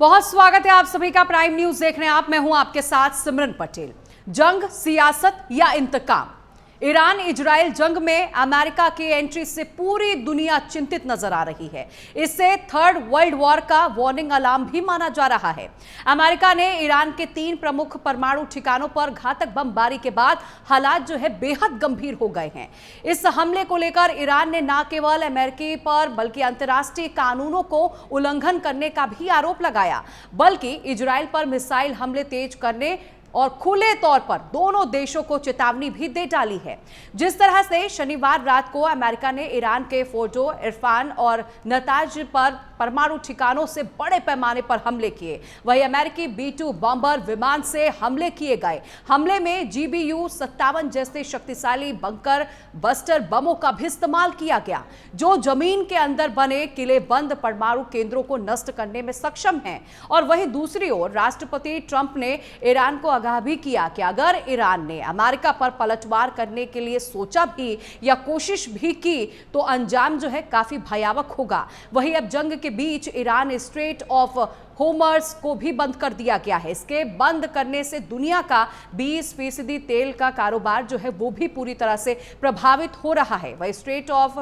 बहुत स्वागत है आप सभी का प्राइम न्यूज देख रहे हैं आप। मैं हूं आपके साथ सिमरन पटेल। जंग, सियासत या इंतकाम, ईरान इजराइल जंग में अमेरिका की एंट्री से पूरी दुनिया चिंतित नजर आ रही है। इससे थर्ड वर्ल्ड वॉर का वार्निंग अलार्म भी माना जा रहा है। अमेरिका ने ईरान के 3 प्रमुख परमाणु ठिकानों पर घातक बमबारी के बाद हालात जो है बेहद गंभीर हो गए हैं। इस हमले को लेकर ईरान ने न केवल अमेरिकी पर बल्कि अंतर्राष्ट्रीय कानूनों को उल्लंघन करने का भी आरोप लगाया, बल्कि इजराइल पर मिसाइल हमले तेज करने और खुले तौर पर दोनों देशों को चेतावनी भी दे डाली है। जिस तरह से शनिवार रात को अमेरिका ने ईरान के फोर्डो, इरफान और नताज पर परमाणु ठिकानों से बड़े पैमाने पर हमले किए, वहीं अमेरिकी B-2 बॉम्बर विमान से हमले किए गए। हमले में GBU-57 जैसे शक्तिशाली बंकर बस्टर बमों का भी इस्तेमाल किया गया, जो जमीन के अंदर बने किलेबंद परमाणु केंद्रों को नष्ट करने में सक्षम हैं। और वहीं दूसरी ओर राष्ट्रपति ट्रंप ने ईरान को आगाह भी किया कि अगर ईरान ने अमेरिका पर पलटवार करने के लिए सोचा भी या कोशिश भी की तो अंजाम जो है काफी भयावह होगा। वहीं अब जंग के बीच ईरान स्ट्रेट ऑफ होर्मुज़ को भी बंद कर दिया गया है। इसके बंद करने से दुनिया का 20% तेल का कारोबार जो है वो भी पूरी तरह से प्रभावित हो रहा है। वही स्ट्रेट ऑफ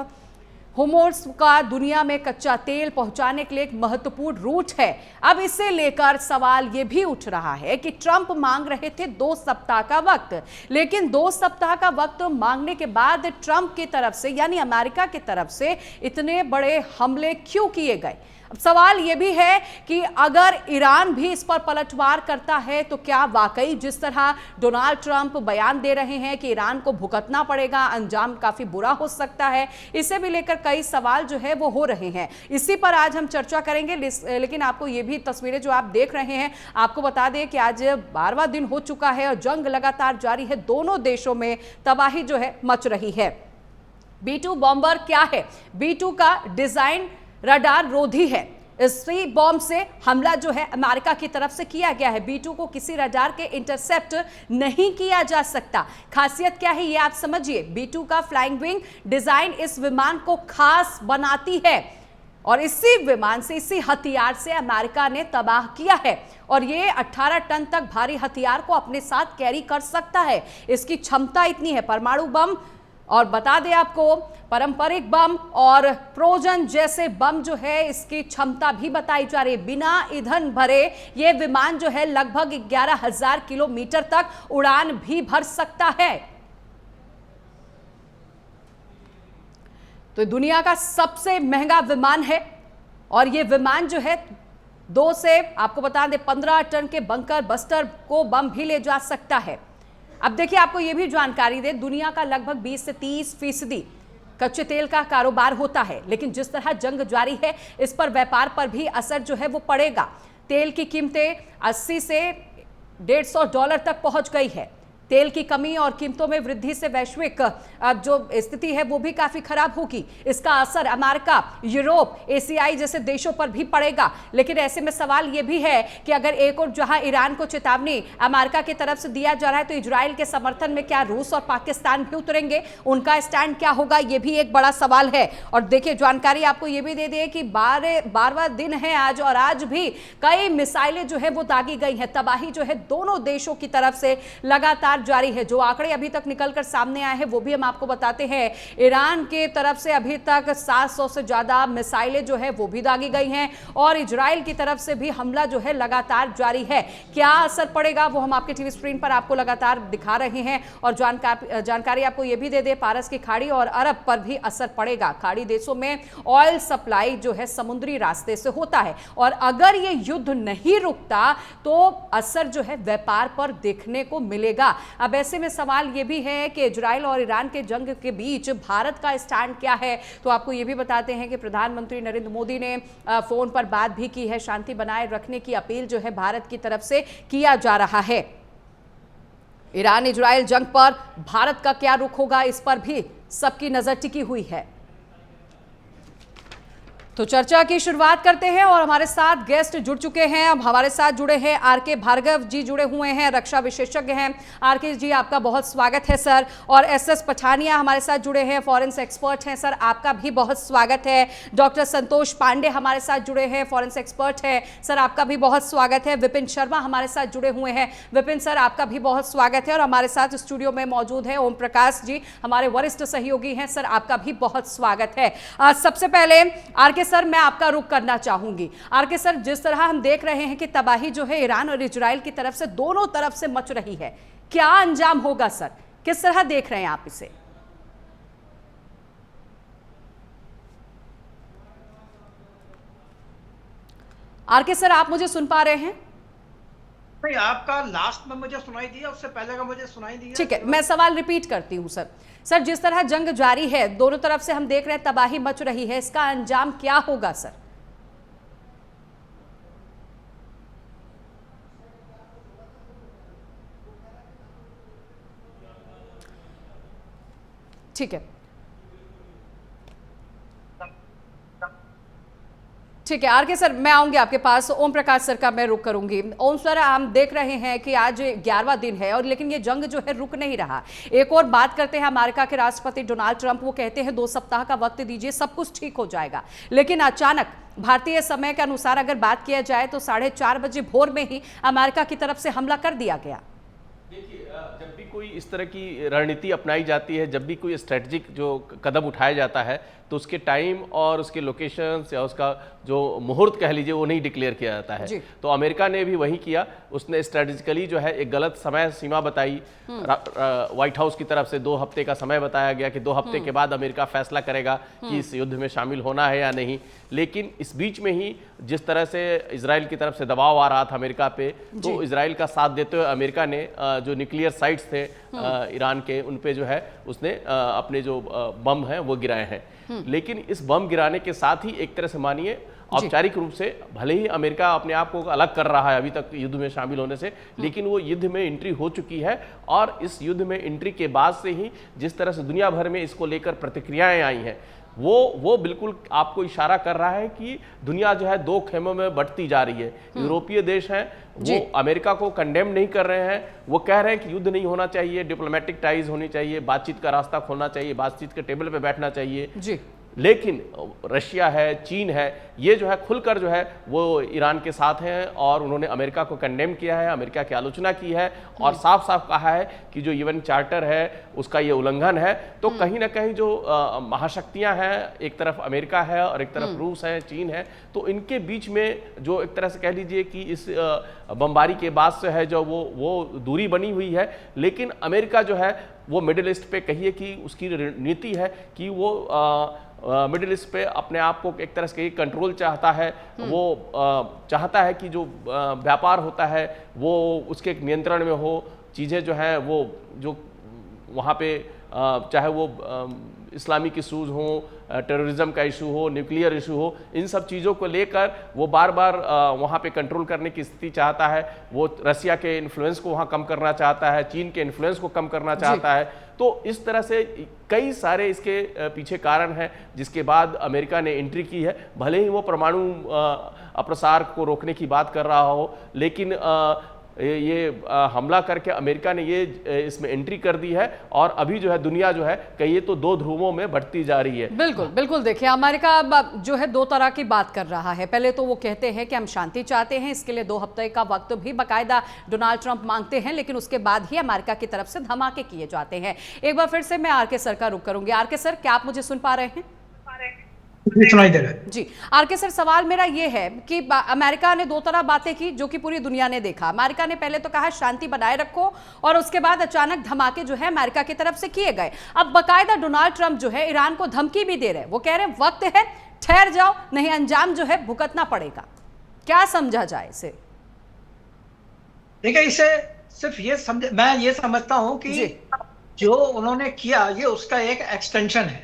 होर्मुज़ का दुनिया में कच्चा तेल पहुंचाने के लिए एक महत्वपूर्ण रूट है। अब इसे लेकर सवाल यह भी उठ रहा है कि ट्रंप मांग रहे थे 2 सप्ताह का वक्त, लेकिन 2 सप्ताह का वक्त मांगने के बाद ट्रंप की तरफ से यानी अमेरिका की तरफ से इतने बड़े हमले क्यों किए गए। अब सवाल यह भी है कि अगर ईरान भी इस पर पलटवार करता है तो क्या वाकई जिस तरह डोनाल्ड ट्रंप बयान दे रहे हैं कि ईरान को भुगतना पड़ेगा, अंजाम काफी बुरा हो सकता है। इसे भी लेकर कई सवाल जो है वो हो रहे हैं। इसी पर आज हम चर्चा करेंगे, लेकिन आपको ये भी तस्वीरें जो आप देख रहे हैं, आपको बता दें कि आज 12वां दिन हो चुका है और जंग लगातार जारी है। दोनों देशों में तबाही जो है मच रही है। B-2 बॉम्बर क्या है? B-2 का डिजाइन रडार रोधी है। इसी बॉम्ब से हमला जो है अमेरिका की तरफ से किया गया है। B-2 को किसी रडार के इंटरसेप्ट नहीं किया जा सकता। खासियत क्या है ये आप समझिए। B-2 का फ्लाइंग विंग डिजाइन इस विमान को खास बनाती है और इसी विमान से, इसी हथियार से अमेरिका ने तबाह किया है और ये 18 टन तक भारी हथियार को अपने साथ कैरी कर सकता है। इसकी क्षमता इतनी है। परमाणु बम और बता दें आपको, पारंपरिक बम और ट्रोजन जैसे बम जो है इसकी क्षमता भी बताई जा रही है। बिना ईंधन भरे ये विमान जो है लगभग 11,000 किलोमीटर तक उड़ान भी भर सकता है। तो दुनिया का सबसे महंगा विमान है और ये विमान जो है 2 से आपको बता दें 15 टन के बंकर बस्टर को बम भी ले जा सकता है। अब देखिए आपको यह भी जानकारी दे, दुनिया का लगभग 20 से 30% कच्चे तेल का कारोबार होता है, लेकिन जिस तरह जंग जारी है इस पर व्यापार पर भी असर जो है वो पड़ेगा। तेल की कीमतें 80 से $150 तक पहुंच गई है। तेल की कमी और कीमतों में वृद्धि से वैश्विक जो स्थिति है वो भी काफी खराब होगी। इसका असर अमेरिका, यूरोप, एशियाई जैसे देशों पर भी पड़ेगा। लेकिन ऐसे में सवाल ये भी है कि अगर एक और जहां ईरान को चेतावनी अमेरिका की तरफ से दिया जा रहा है तो इजराइल के समर्थन में क्या रूस और पाकिस्तान भी उतरेंगे? उनका स्टैंड क्या होगा? ये भी एक बड़ा सवाल है। और देखिए जानकारी आपको ये भी दे दिए कि 12वां दिन है आज और आज भी कई मिसाइलें जो है वो दागी गई हैं। तबाही जो है दोनों देशों की तरफ से लगातार जारी है। जो आंकड़े अभी तक निकलकर सामने आए हैं वो भी हम आपको बताते हैं। ईरान की तरफ से अभी तक 700 से ज्यादा मिसाइलें जो है वो भी दागी गई हैं और इजराइल की तरफ से भी हमला जो है लगातार जारी है। क्या असर पड़ेगा वो हम आपके टीवी स्क्रीन पर आपको लगातार दिखा रहे हैं। और जानकारी आपको ये भी दे दे, पारस की खाड़ी और अरब पर भी असर पड़ेगा। खाड़ी देशों में ऑयल सप्लाई जो है समुद्री रास्ते से होता है और अगर ये युद्ध नहीं रुकता तो असर जो है व्यापार पर देखने को मिलेगा। अब ऐसे में सवाल यह भी है कि इजराइल और ईरान के जंग के बीच भारत का स्टैंड क्या है। तो आपको यह भी बताते हैं कि प्रधानमंत्री नरेंद्र मोदी ने फोन पर बात भी की है। शांति बनाए रखने की अपील जो है भारत की तरफ से किया जा रहा है। ईरान इजराइल जंग पर भारत का क्या रुख होगा, इस पर भी सबकी नजर टिकी हुई है। तो चर्चा की शुरुआत करते हैं और हमारे साथ गेस्ट जुड़ चुके हैं। अब हमारे साथ जुड़े हैं आरके भार्गव जी, जुड़े हुए हैं, रक्षा विशेषज्ञ हैं। आरके जी, आपका बहुत स्वागत है सर। और एसएस पठानिया हमारे साथ जुड़े हैं, फॉरेंस एक्सपर्ट हैं सर, आपका भी बहुत स्वागत है। डॉक्टर संतोष पांडे हमारे साथ जुड़े हैं, फॉरेंस एक्सपर्ट है सर, आपका भी बहुत स्वागत है। विपिन शर्मा हमारे साथ जुड़े हुए हैं, विपिन सर आपका भी बहुत स्वागत है। और हमारे साथ स्टूडियो में मौजूद है ओम प्रकाश जी, हमारे वरिष्ठ सहयोगी हैं सर, आपका भी बहुत स्वागत है। सबसे पहले आरके सर, मैं आपका रुख करना चाहूंगी। आरके सर, जिस तरह हम देख रहे हैं कि तबाही जो है ईरान और इजराइल की तरफ से, दोनों तरफ से मच रही है, क्या अंजाम होगा सर? किस तरह देख रहे हैं आप इसे? आरके सर, आप मुझे सुन पा रहे हैं? नहीं, आपका लास्ट में मुझे सुनाई दिया, उससे पहले का मुझे सुनाई दिया। ठीक है, मैं सवाल रिपीट करती हूं सर। सर, जिस तरह जंग जारी है, दोनों तरफ से हम देख रहे हैं तबाही मच रही है, इसका अंजाम क्या होगा सर? ठीक है, ठीक है आरके सर, मैं आऊंगी आपके पास। ओम प्रकाश सर का मैं रुक करूंगी। ओम सर, हम देख रहे हैं कि आज 11वां दिन है और लेकिन ये जंग जो है रुक नहीं रहा। एक और बात करते हैं अमेरिका के राष्ट्रपति डोनाल्ड ट्रंप, वो कहते हैं 2 सप्ताह का वक्त दीजिए, सब कुछ ठीक हो जाएगा। लेकिन अचानक भारतीय समय के अनुसार अगर बात किया जाए तो 4:30 बजे भोर में ही अमेरिका की तरफ से हमला कर दिया गया। देखिए, जब भी कोई इस तरह की रणनीति अपनाई जाती है, जब भी कोई स्ट्रेटजिक जो कदम उठाया जाता है, तो उसके टाइम और उसके लोकेशंस या उसका जो मुहूर्त कह लीजिए वो नहीं डिक्लेयर किया जाता है। तो अमेरिका ने भी वही किया, उसने स्ट्रेटेजिकली जो है एक गलत समय सीमा बताई। व्हाइट हाउस की तरफ से 2 हफ्ते का समय बताया गया कि 2 हफ्ते के बाद अमेरिका फैसला करेगा कि इस युद्ध में शामिल होना है या नहीं। लेकिन इस बीच में ही जिस तरह से इजराइल की तरफ से दबाव आ रहा था अमेरिका पे, तो इजराइल का साथ देते हुए अमेरिका ने जो न्यूक्लियर साइट्स थे ईरान के, उन पे जो है उसने अपने जो बम हैं वो गिराए हैं। लेकिन इस बम गिराने के साथ ही एक तरह से मानिए औपचारिक रूप से भले ही अमेरिका अपने आप को अलग कर रहा है अभी तक युद्ध में शामिल होने से, लेकिन वो युद्ध में एंट्री हो चुकी है। और इस युद्ध में एंट्री के बाद से ही जिस तरह से दुनिया भर में इसको लेकर प्रतिक्रियाएं आई हैं, वो बिल्कुल आपको इशारा कर रहा है कि दुनिया जो है 2 खेमों में बंटती जा रही है। यूरोपीय देश हैं, वो अमेरिका को कंडेम नहीं कर रहे हैं, वो कह रहे हैं कि युद्ध नहीं होना चाहिए, डिप्लोमेटिक टाइज होनी चाहिए, बातचीत का रास्ता खोलना चाहिए, बातचीत के टेबल पे बैठना चाहिए जी। लेकिन रशिया है, चीन है, ये जो है खुलकर जो है वो ईरान के साथ हैं और उन्होंने अमेरिका को कंडेम किया है, अमेरिका की आलोचना की है और साफ साफ कहा है कि जो यूएन चार्टर है उसका ये उल्लंघन है। तो कहीं ना कहीं जो महाशक्तियां हैं, एक तरफ अमेरिका है और एक तरफ रूस है, चीन है, तो इनके बीच में जो एक तरह से कह लीजिए कि इस बमबारी के बाद से है जो वो दूरी बनी हुई है। लेकिन अमेरिका जो है वो मिडिल ईस्ट पे कहिए कि उसकी नीति है कि वो मिडिल ईस्ट पे अपने आप को एक तरह से कंट्रोल चाहता है। वो चाहता है कि जो व्यापार होता है वो उसके नियंत्रण में हो, चीज़ें जो हैं वो जो वहाँ पे चाहे वो इस्लामिक इशूज़ हों, टेररिज्म का इशू हो, न्यूक्लियर इशू हो, इन सब चीज़ों को लेकर वो बार बार वहाँ पे कंट्रोल करने की स्थिति चाहता है। वो रसिया के इन्फ्लुएंस को वहाँ कम करना चाहता है, चीन के इन्फ्लुएंस को कम करना चाहता है। तो इस तरह से कई सारे इसके पीछे कारण हैं जिसके बाद अमेरिका ने एंट्री की है। भले ही वो परमाणु अप्रसार को रोकने की बात कर रहा हो, लेकिन ये हमला करके अमेरिका ने ये इसमें एंट्री कर दी है और अभी जो है दुनिया जो है कहिए तो 2 ध्रुवों में बढ़ती जा रही है। बिल्कुल बिल्कुल, देखिए अमेरिका जो है 2 तरह की बात कर रहा है। पहले तो वो कहते हैं कि हम शांति चाहते हैं, इसके लिए 2 हफ्ते का वक्त भी बाकायदा डोनाल्ड ट्रंप मांगते हैं, लेकिन उसके बाद ही अमेरिका की तरफ से धमाके किए जाते हैं। एक बार फिर से मैं आरके सर का रुख करूंगी। आरके सर, क्या आप मुझे सुन पा रहे हैं? सुनाई दे रहा है जी। आरके सर, सवाल मेरा ये है कि अमेरिका ने 2 तरह बातें की जो कि पूरी दुनिया ने देखा। अमेरिका ने पहले तो कहा शांति बनाए रखो और उसके बाद अचानक धमाके जो है अमेरिका की तरफ से किए गए। अब बकायदा डोनाल्ड ट्रंप जो है ईरान को धमकी भी दे रहे हैं, वो कह रहे हैं वक्त है, ठहर जाओ, नहीं अंजाम जो है भुगतना पड़ेगा। क्या समझा जाए इसे? देखिए, इसे सिर्फ ये मैं ये समझता हूं कि जो उन्होंने किया ये उसका एक एक्सटेंशन है।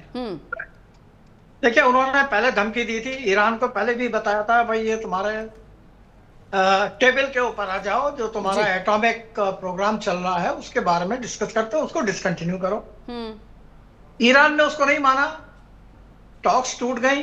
देखिए, उन्होंने पहले धमकी दी थी, ईरान को पहले भी बताया था भाई ये तुम्हारे टेबल के ऊपर आ जाओ, जो तुम्हारा एटॉमिक प्रोग्राम चल रहा है उसके बारे में डिस्कस करते हो, उसको डिसकंटिन्यू करो। ईरान ने उसको नहीं माना, टॉक्स टूट गई,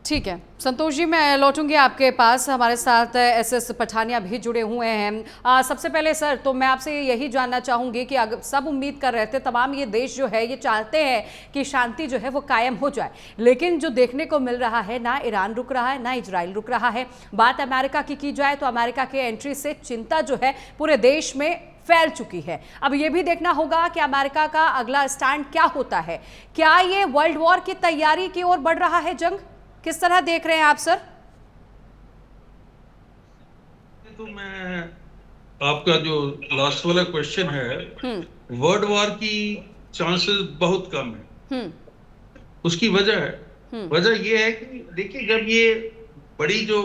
ठीक है संतोष जी, मैं लौटूंगी आपके पास। हमारे साथ एसएस पठानिया भी जुड़े हुए हैं। सबसे पहले सर, तो मैं आपसे यही जानना चाहूंगी कि अगर सब उम्मीद कर रहे थे, तमाम ये देश जो है ये चाहते हैं कि शांति जो है वो कायम हो जाए, लेकिन जो देखने को मिल रहा है, ना ईरान रुक रहा है ना इजराइल रुक रहा है। बात अमेरिका की जाए तो अमेरिका के एंट्री से चिंता जो है पूरे देश में फैल चुकी है। अब यह भी देखना होगा कि अमेरिका का अगला स्टैंड क्या होता है। क्या ये वर्ल्ड वॉर की तैयारी की ओर बढ़ रहा है जंग? किस तरह देख रहे हैं आप सर? तो मैं आपका जो लास्ट वाला क्वेश्चन है, वर्ल्ड वॉर की चांसेस बहुत कम है। उसकी वजह है, वजह ये है कि देखिए, जब ये बड़ी जो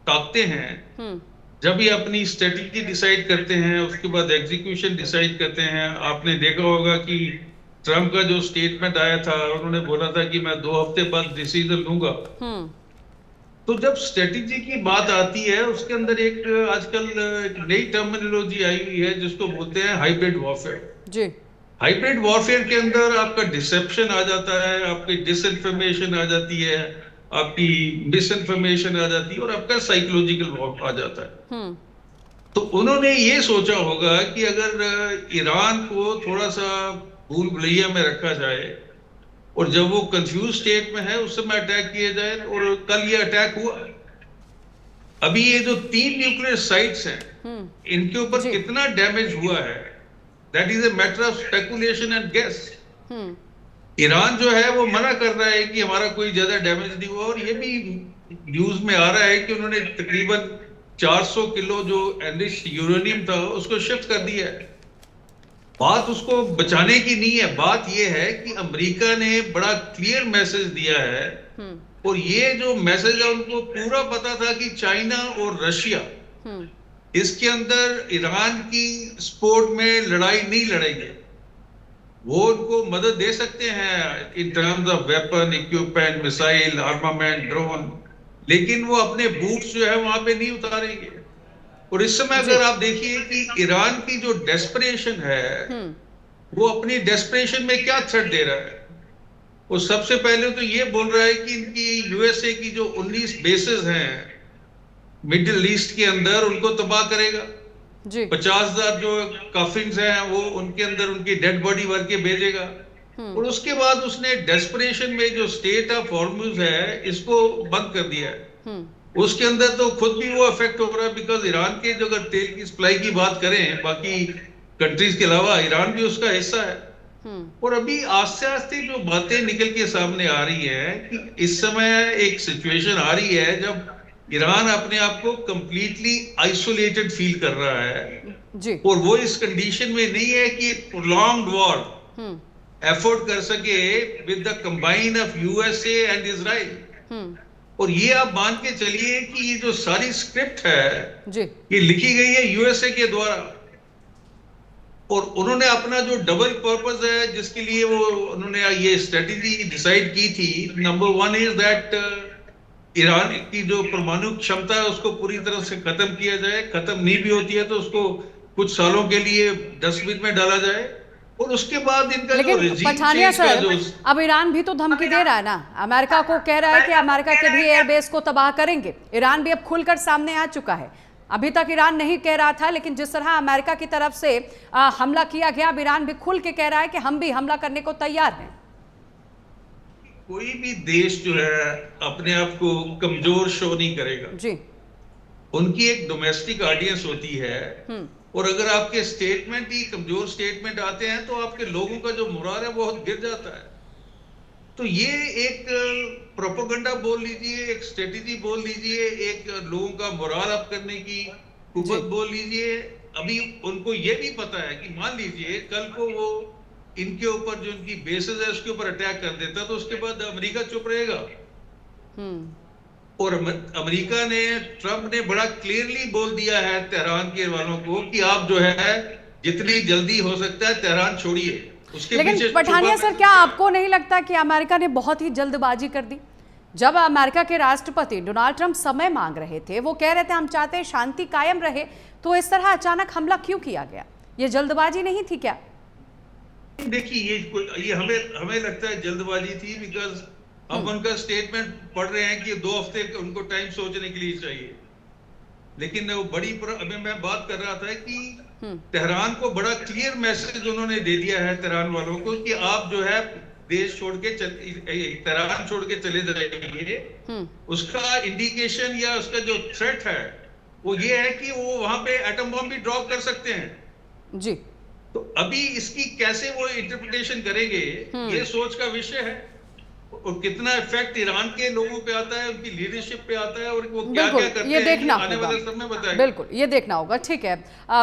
ताकतें हैं, जब ये अपनी स्ट्रेटेजी डिसाइड करते हैं, उसके बाद एग्जीक्यूशन डिसाइड करते हैं। आपने देखा होगा कि ट्रम्प का जो स्टेटमेंट आया था, उन्होंने बोला था कि मैं 2 हफ्ते बाद डिसीजन लूंगा। तो जब स्ट्रेटेजी की बात आती है, उसके अंदर एक आजकल एक नई टर्मिनोलॉजी आई हुई है जिसको बोलते हैं हाइब्रिड वॉरफेयर जी। हाइब्रिड वॉरफेयर के अंदर आपका डिसेप्शन आ जाता है, आपकी डिसइंफॉर्मेशन आ जाती है, आपकी मिस इन्फॉर्मेशन आ जाती है, और आपका साइकोलॉजिकल वॉर आ जाता है। तो उन्होंने ये सोचा होगा कि अगर ईरान को थोड़ा सा भूल भुलैया में रखा जाए, और जब वो कंफ्यूज स्टेट में है उस समय अटैक किया जाए, और कल ये अटैक हुआ। अभी ये जो 3 न्यूक्लियर साइट्स हैं, इनके ऊपर कितना डैमेज हुआ है, that is a matter of speculation and guess. Iran जो है वो मना कर रहा है कि हमारा कोई ज्यादा डैमेज नहीं हुआ, और ये भी न्यूज में आ रहा है कि उन्होंने तकरीबन 400 किलो जो एनरिच्ड यूरेनियम था उसको शिफ्ट कर दिया है। बात उसको बचाने की नहीं है, बात यह है कि अमेरिका ने बड़ा क्लियर मैसेज दिया है, और ये जो मैसेज है उनको पूरा पता था कि चाइना और रशिया इसके अंदर ईरान की सपोर्ट में लड़ाई नहीं लड़ेंगे। वो उनको मदद दे सकते हैं in terms of weapon, equipment, missile, armament, drone, लेकिन वो अपने बूट्स जो है वहां पे नहीं उतारेंगे। और इस समय अगर आप देखिए कि ईरान की जो डेस्परेशन है, वो अपनी डेस्परेशन में क्या थ्रेट दे रहा है। वो सबसे पहले तो ये बोल रहा है कि इनकी यूएसए की जो 19 बेसेस हैं मिडिल ईस्ट के अंदर, उनको तबाह करेगा। 50,000 जो कॉफिन्स हैं वो उनके अंदर उनकी डेड बॉडी भर के भेजेगा। और उसके बाद उसने डेस्परेशन में जो स्टेट ऑफ हॉर्मुज है इसको बंद कर दिया है। उसके अंदर तो खुद भी वो अफेक्ट हो रहा है, बिकॉज ईरान के जो अगर तेल की सप्लाई की बात करें बाकी कंट्रीज के अलावा, ईरान भी उसका हिस्सा है। और अभी आस्ते आस्ते जो बातें निकल के सामने आ रही है कि इस समय एक सिचुएशन आ रही है जब ईरान अपने आप को कंप्लीटली आइसोलेटेड फील कर रहा है जी। और वो इस कंडीशन में नहीं है कि प्रोलॉन्ग्ड वॉर एफोर्ड कर सके with the combine of USA and Israel. और ये आप मान के चलिए कि ये जो सारी स्क्रिप्ट है जी, ये लिखी गई है यूएसए के द्वारा, और उन्होंने अपना जो डबल पर्पस है जिसके लिए वो उन्होंने ये स्ट्रेटेजी डिसाइड की थी, नंबर 1 इज दैट ईरान की जो परमाणु क्षमता है उसको पूरी तरह से खत्म किया जाए। खत्म नहीं भी होती है तो उसको कुछ सालों के लिए डस्टबिन में डाला जाए, और उसके बाद इनका लेकिन पठानिया सर, अब ईरान भी तो धमकी दे रहा है ना, अमेरिका को कह रहा है कि अमेरिका के भी एयरबेस को तबाह करेंगे। ईरान भी अब खुलकर सामने आ चुका है। अभी तक ईरान नहीं कह रहा था, लेकिन जिस तरह अमेरिका की तरफ से हमला किया गया, अब ईरान भी खुल के कह रहा है कि हम भी हमला करने को तैयार हैं। कोई भी देश जो है अपने आप को कमजोर शो नहीं करेगा जी। उनकी एक डोमेस्टिक ऑडियंस होती है, और अगर आपके स्टेटमेंट ही कमजोर स्टेटमेंट आते हैं तो आपके लोगों का जो मोराल है बहुत गिर जाता है। तो ये एक प्रोपेगेंडा बोल लीजिए, एक स्ट्रेटेजी बोल लीजिए, एक लोगों का मोराल अप करने की कुव्वत बोल लीजिए। अभी उनको ये भी पता है कि मान लीजिए कल को वो इनके ऊपर जो इनकी बेसेस है उसके ऊपर अटैक कर देता, तो उसके बाद अमेरिका चुप रहेगा। और अमेरिका ने, ट्रम्प ने बड़ा क्लियरली बोल दिया है तेहरान के वालों को कि आप जो है जितनी जल्दी हो सकता है तेहरान छोड़िए। लेकिन पठानिया सर, क्या आपको नहीं लगता कि अमेरिका ने बहुत ही जल्दबाजी कर दी? जब अमेरिका के राष्ट्रपति डोनाल्ड ट्रंप समय मांग रहे थे, वो कह रहे थे हम चाहते हैं शांति कायम रहे, तो इस तरह अचानक हमला क्यों किया गया? ये जल्दबाजी नहीं थी क्या? देखिए ये हमें लगता है जल्दबाजी थी, बिकॉज हम उनका स्टेटमेंट पढ़ रहे हैं कि 2 हफ्ते उनको टाइम सोचने के लिए चाहिए, लेकिन वो अभी मैं बात कर रहा था कि तेहरान को बड़ा क्लियर मैसेज उन्होंने दे दिया है तेहरान वालों को कि आप जो है देश छोड़ के तेहरान छोड़ के चले जाइए। उसका इंडिकेशन या उसका जो थ्रेट है वो ये है कि वो वहां पे एटम बॉम्ब भी ड्रॉप कर सकते हैं जी। तो अभी इसकी कैसे वो इंटरप्रिटेशन करेंगे ये सोच का विषय है, और कितना इफेक्ट ईरान के लोगों पे आता है, उनकी लीडरशिप पे आता है, और वो क्या क्या करते ये हैं देखना आने वाले समय बताएगा। बिल्कुल ये देखना होगा। ठीक है,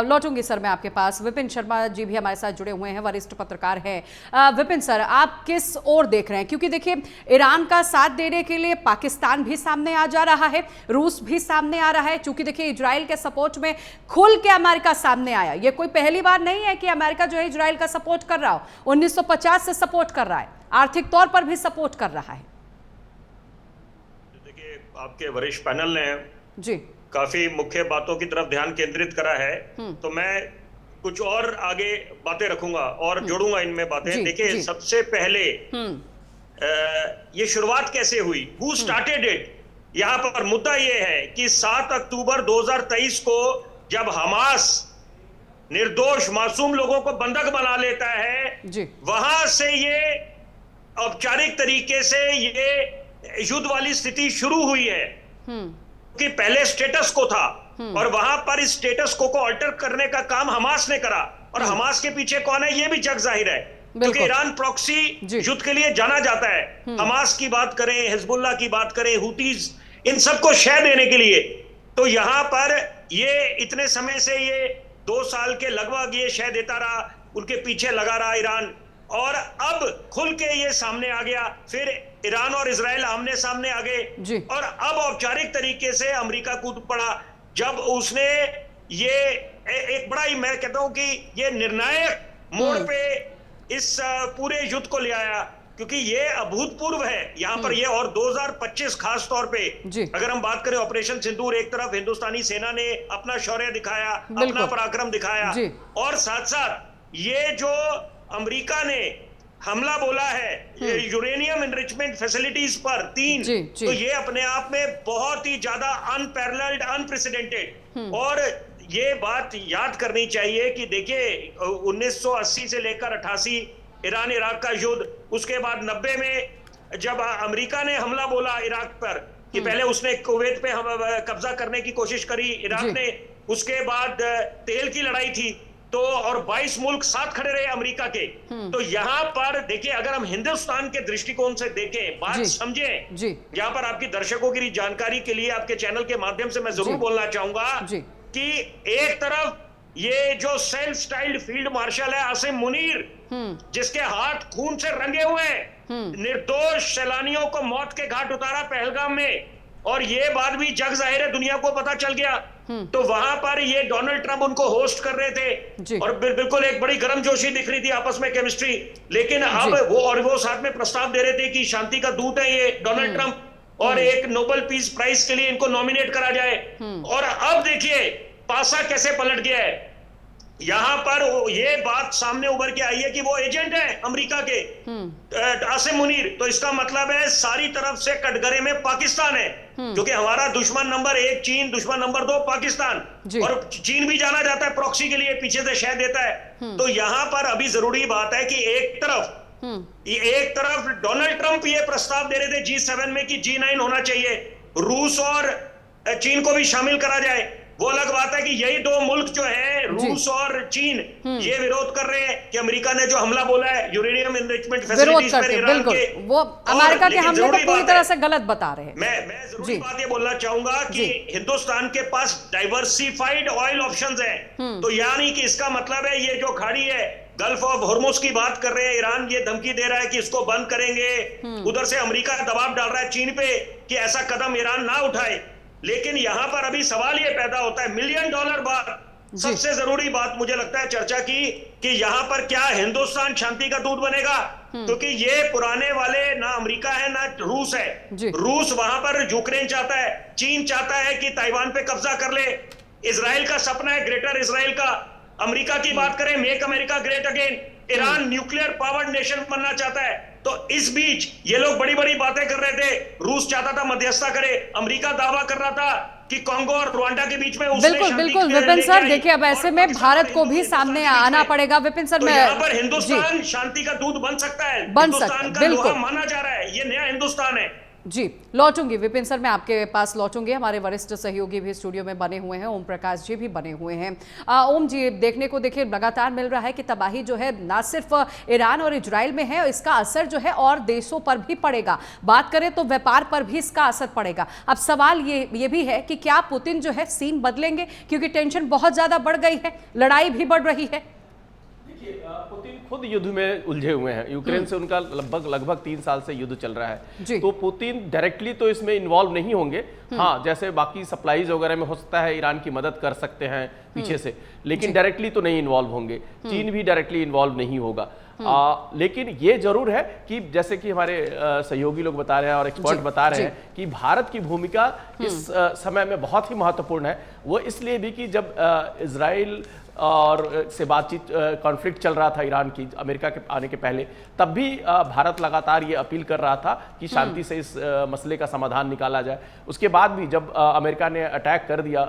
लौटूंगी सर मैं आपके पास। विपिन शर्मा जी भी हमारे साथ जुड़े हुए हैं, वरिष्ठ पत्रकार हैं। विपिन सर, आप किस ओर देख रहे हैं? क्योंकि देखिए ईरान का साथ देने के लिए पाकिस्तान भी सामने आ जा रहा है, रूस भी सामने आ रहा है। चूंकि देखिए इजराइल के सपोर्ट में खुल के अमेरिका सामने आया, ये कोई पहली बार नहीं है कि अमेरिका जो है इजराइल का सपोर्ट कर रहा हो। 1950 से सपोर्ट कर रहा है, आर्थिक तौर पर भी सपोर्ट कर रहा है। देखिए आपके वरिष्ठ पैनल ने जी काफी मुख्य बातों की तरफ ध्यान केंद्रित करा है, तो मैं कुछ और आगे बातें रखूंगा और जोड़ूंगा इनमें बातें। देखिए सबसे पहले ये शुरुआत कैसे हुई, हु स्टार्टेड इट? यहाँ पर मुद्दा ये है कि 7 अक्टूबर 2023 को जब हमास निर्दोष मासूम लोगों को बंधक बना लेता है, वहां से ये औपचारिक तरीके से ये युद्ध वाली स्थिति शुरू हुई है। कि पहले स्टेटस को था और वहां पर इस स्टेटस को अल्टर करने का काम हमास ने करा, और हमास के पीछे कौन है ये भी जग जाहिर है, क्योंकि ईरान प्रॉक्सी युद्ध के लिए जाना जाता है। हमास की बात करें, हिजबुल्लाह की बात करें, हुतीज, इन सबको शह देने के लिए। तो यहां पर ये इतने समय से ये 2 साल के लगभग ये शह देता रहा, उनके पीछे लगा रहा ईरान, और अब खुल के ये सामने आ गया। फिर ईरान और इजराइल आमने सामने आ गए, और अब औपचारिक तरीके से अमेरिका कूद पड़ा जब उसने ये एक बड़ा ही, मैं कहता हूं कि ये निर्णायक मोड़ पे इस पूरे युद्ध को ले आया, क्योंकि ये अभूतपूर्व है यहाँ पर ये। और 2025 खास तौर पे अगर हम बात करें ऑपरेशन सिंदूर, एक तरफ हिंदुस्तानी सेना ने अपना शौर्य दिखाया, अपना पराक्रम दिखाया, और साथ साथ ये जो अमेरिका ने हमला बोला है यूरेनियम एनरिचमेंट फैसिलिटीज पर 3, तो ये अपने आप में बहुत ही ज्यादा अनपैरेलल्ड, अनप्रेसिडेंटेड। और ये बात याद करनी चाहिए कि देखिए 1980 से लेकर 88 ईरान इराक का युद्ध, उसके बाद 90 में जब अमेरिका ने हमला बोला इराक पर कि पहले उसने कुवैत पे कब्जा करने की कोशिश करी इराक ने, उसके बाद तेल की लड़ाई थी, तो और 22 मुल्क साथ खड़े रहे अमेरिका के। तो यहाँ पर देखिए अगर हम हिंदुस्तान के दृष्टिकोण से देखें, बात समझें, यहाँ पर आपकी दर्शकों की जानकारी के लिए आपके चैनल के माध्यम से मैं जरूर बोलना चाहूंगा कि एक तरफ ये जो सेल्फ स्टाइल्ड फील्ड मार्शल है आसिम मुनीर, जिसके हाथ खून से रंगे हुए हैं, निर्दोष सैलानियों को मौत के घाट उतारा पहलगाम में, और ये बात भी जग जाहिर है, दुनिया को पता चल गया। तो वहां पर ये डोनाल्ड ट्रंप उनको होस्ट कर रहे थे, और बिल्कुल एक बड़ी गर्मजोशी दिख रही थी आपस में, केमिस्ट्री। लेकिन अब वो साथ में प्रस्ताव दे रहे थे कि शांति का दूत है ये डोनाल्ड ट्रंप, और एक नोबेल पीस प्राइज के लिए इनको नॉमिनेट करा जाए। और अब देखिए पासा कैसे पलट गया है, यहां पर ये बात सामने उभर के आई है कि वो एजेंट है अमेरिका के आसिम मुनीर। तो इसका मतलब है सारी तरफ से कटघरे में पाकिस्तान है, क्योंकि हमारा दुश्मन नंबर 1 चीन, दुश्मन नंबर 2 पाकिस्तान, और चीन भी जाना जाता है प्रॉक्सी के लिए, पीछे से शह देता है। तो यहां पर अभी जरूरी बात है कि एक तरफ डोनाल्ड ट्रंप ये प्रस्ताव दे रहे थे G7 में कि G9 होना चाहिए, रूस और चीन को भी शामिल करा जाए। वो अलग बात है कि यही 2 मुल्क जो है रूस और चीन, ये विरोध कर रहे हैं कि अमेरिका ने जो हमला बोला है यूरेनियम एनरिचमेंट फैसिलिटीज पर ईरान के, वो अमेरिका के हमले को पूरी तरह से गलत बता रहे हैं। मैं जरूरी बात ये बोलना चाहूंगा कि हिंदुस्तान के पास डाइवर्सिफाइड ऑयल ऑप्शंस हैं, तो यानी कि इसका मतलब है ये जो खाड़ी है गल्फ ऑफ हॉर्मुज की बात कर रहे हैं, ईरान ये धमकी दे रहा है कि इसको बंद करेंगे, उधर से अमेरिका दबाव डाल रहा है चीन पे कि ऐसा कदम ईरान ना उठाए। लेकिन यहां पर अभी सवाल ये पैदा होता है, $1 मिलियन बात, सबसे जरूरी बात मुझे लगता है चर्चा की, कि यहां पर क्या हिंदुस्तान शांति का दूत बनेगा, क्योंकि ये पुराने वाले ना अमेरिका है ना रूस है। रूस वहां पर यूक्रेन चाहता है, चीन चाहता है कि ताइवान पे कब्जा कर ले, इजराइल का सपना है ग्रेटर इजराइल का, अमेरिका की बात करें make America great again, Iran nuclear powered nation बनना चाहता है। तो इस बीच ये लोग बड़ी बड़ी बातें कर रहे थे, रूस चाहता था मध्यस्थता करे, अमेरिका दावा कर रहा था कि कांगो और रुवांडा के बीच में बिल्कुल बिल्कुल विपिन सर, देखिए अब ऐसे में भारत को भी सामने आना पड़ेगा। विपिन सर, मैं यहाँ पर हिंदुस्तान शांति का दूत बन सकता है, बन सकता है, बिल्कुल माना जा रहा है, ये नया हिंदुस्तान है। जी, लौटूंगी विपिन सर, मैं आपके पास लौटूंगी। हमारे वरिष्ठ सहयोगी भी स्टूडियो में बने हुए हैं, ओम प्रकाश जी भी बने हुए हैं। ओम जी, देखने को देखिए लगातार मिल रहा है कि तबाही जो है ना सिर्फ ईरान और इजराइल में है, इसका असर जो है और देशों पर भी पड़ेगा। बात करें तो व्यापार पर भी इसका असर पड़ेगा। अब सवाल ये भी है कि क्या पुतिन जो है सीन बदलेंगे, क्योंकि टेंशन बहुत ज्यादा बढ़ गई है, लड़ाई भी बढ़ रही है। पुतिन खुद युद्ध में उलझे हुए हैं। यूक्रेन से उनका लगभग 3 साल से युद्ध चल रहा है, तो पुतिन डायरेक्टली तो इसमें इन्वॉल्व नहीं होंगे। हाँ, जैसे बाकी सप्लाईज वगैरह में हो सकता है ईरान की मदद कर सकते हैं पीछे से, लेकिन डायरेक्टली तो नहीं इन्वॉल्व होंगे। चीन भी डायरेक्टली इन्वॉल्व नहीं होगा। लेकिन ये जरूर है कि जैसे कि हमारे सहयोगी लोग बता रहे हैं और एक्सपर्ट बता रहे हैं कि भारत की भूमिका इस समय में बहुत ही महत्वपूर्ण है। वो इसलिए भी कि जब इजराइल और से बातचीत कॉन्फ्लिक्ट चल रहा था ईरान की अमेरिका के आने के पहले, तब भी भारत लगातार ये अपील कर रहा था कि शांति से इस मसले का समाधान निकाला जाए। उसके बाद भी जब अमेरिका ने अटैक कर दिया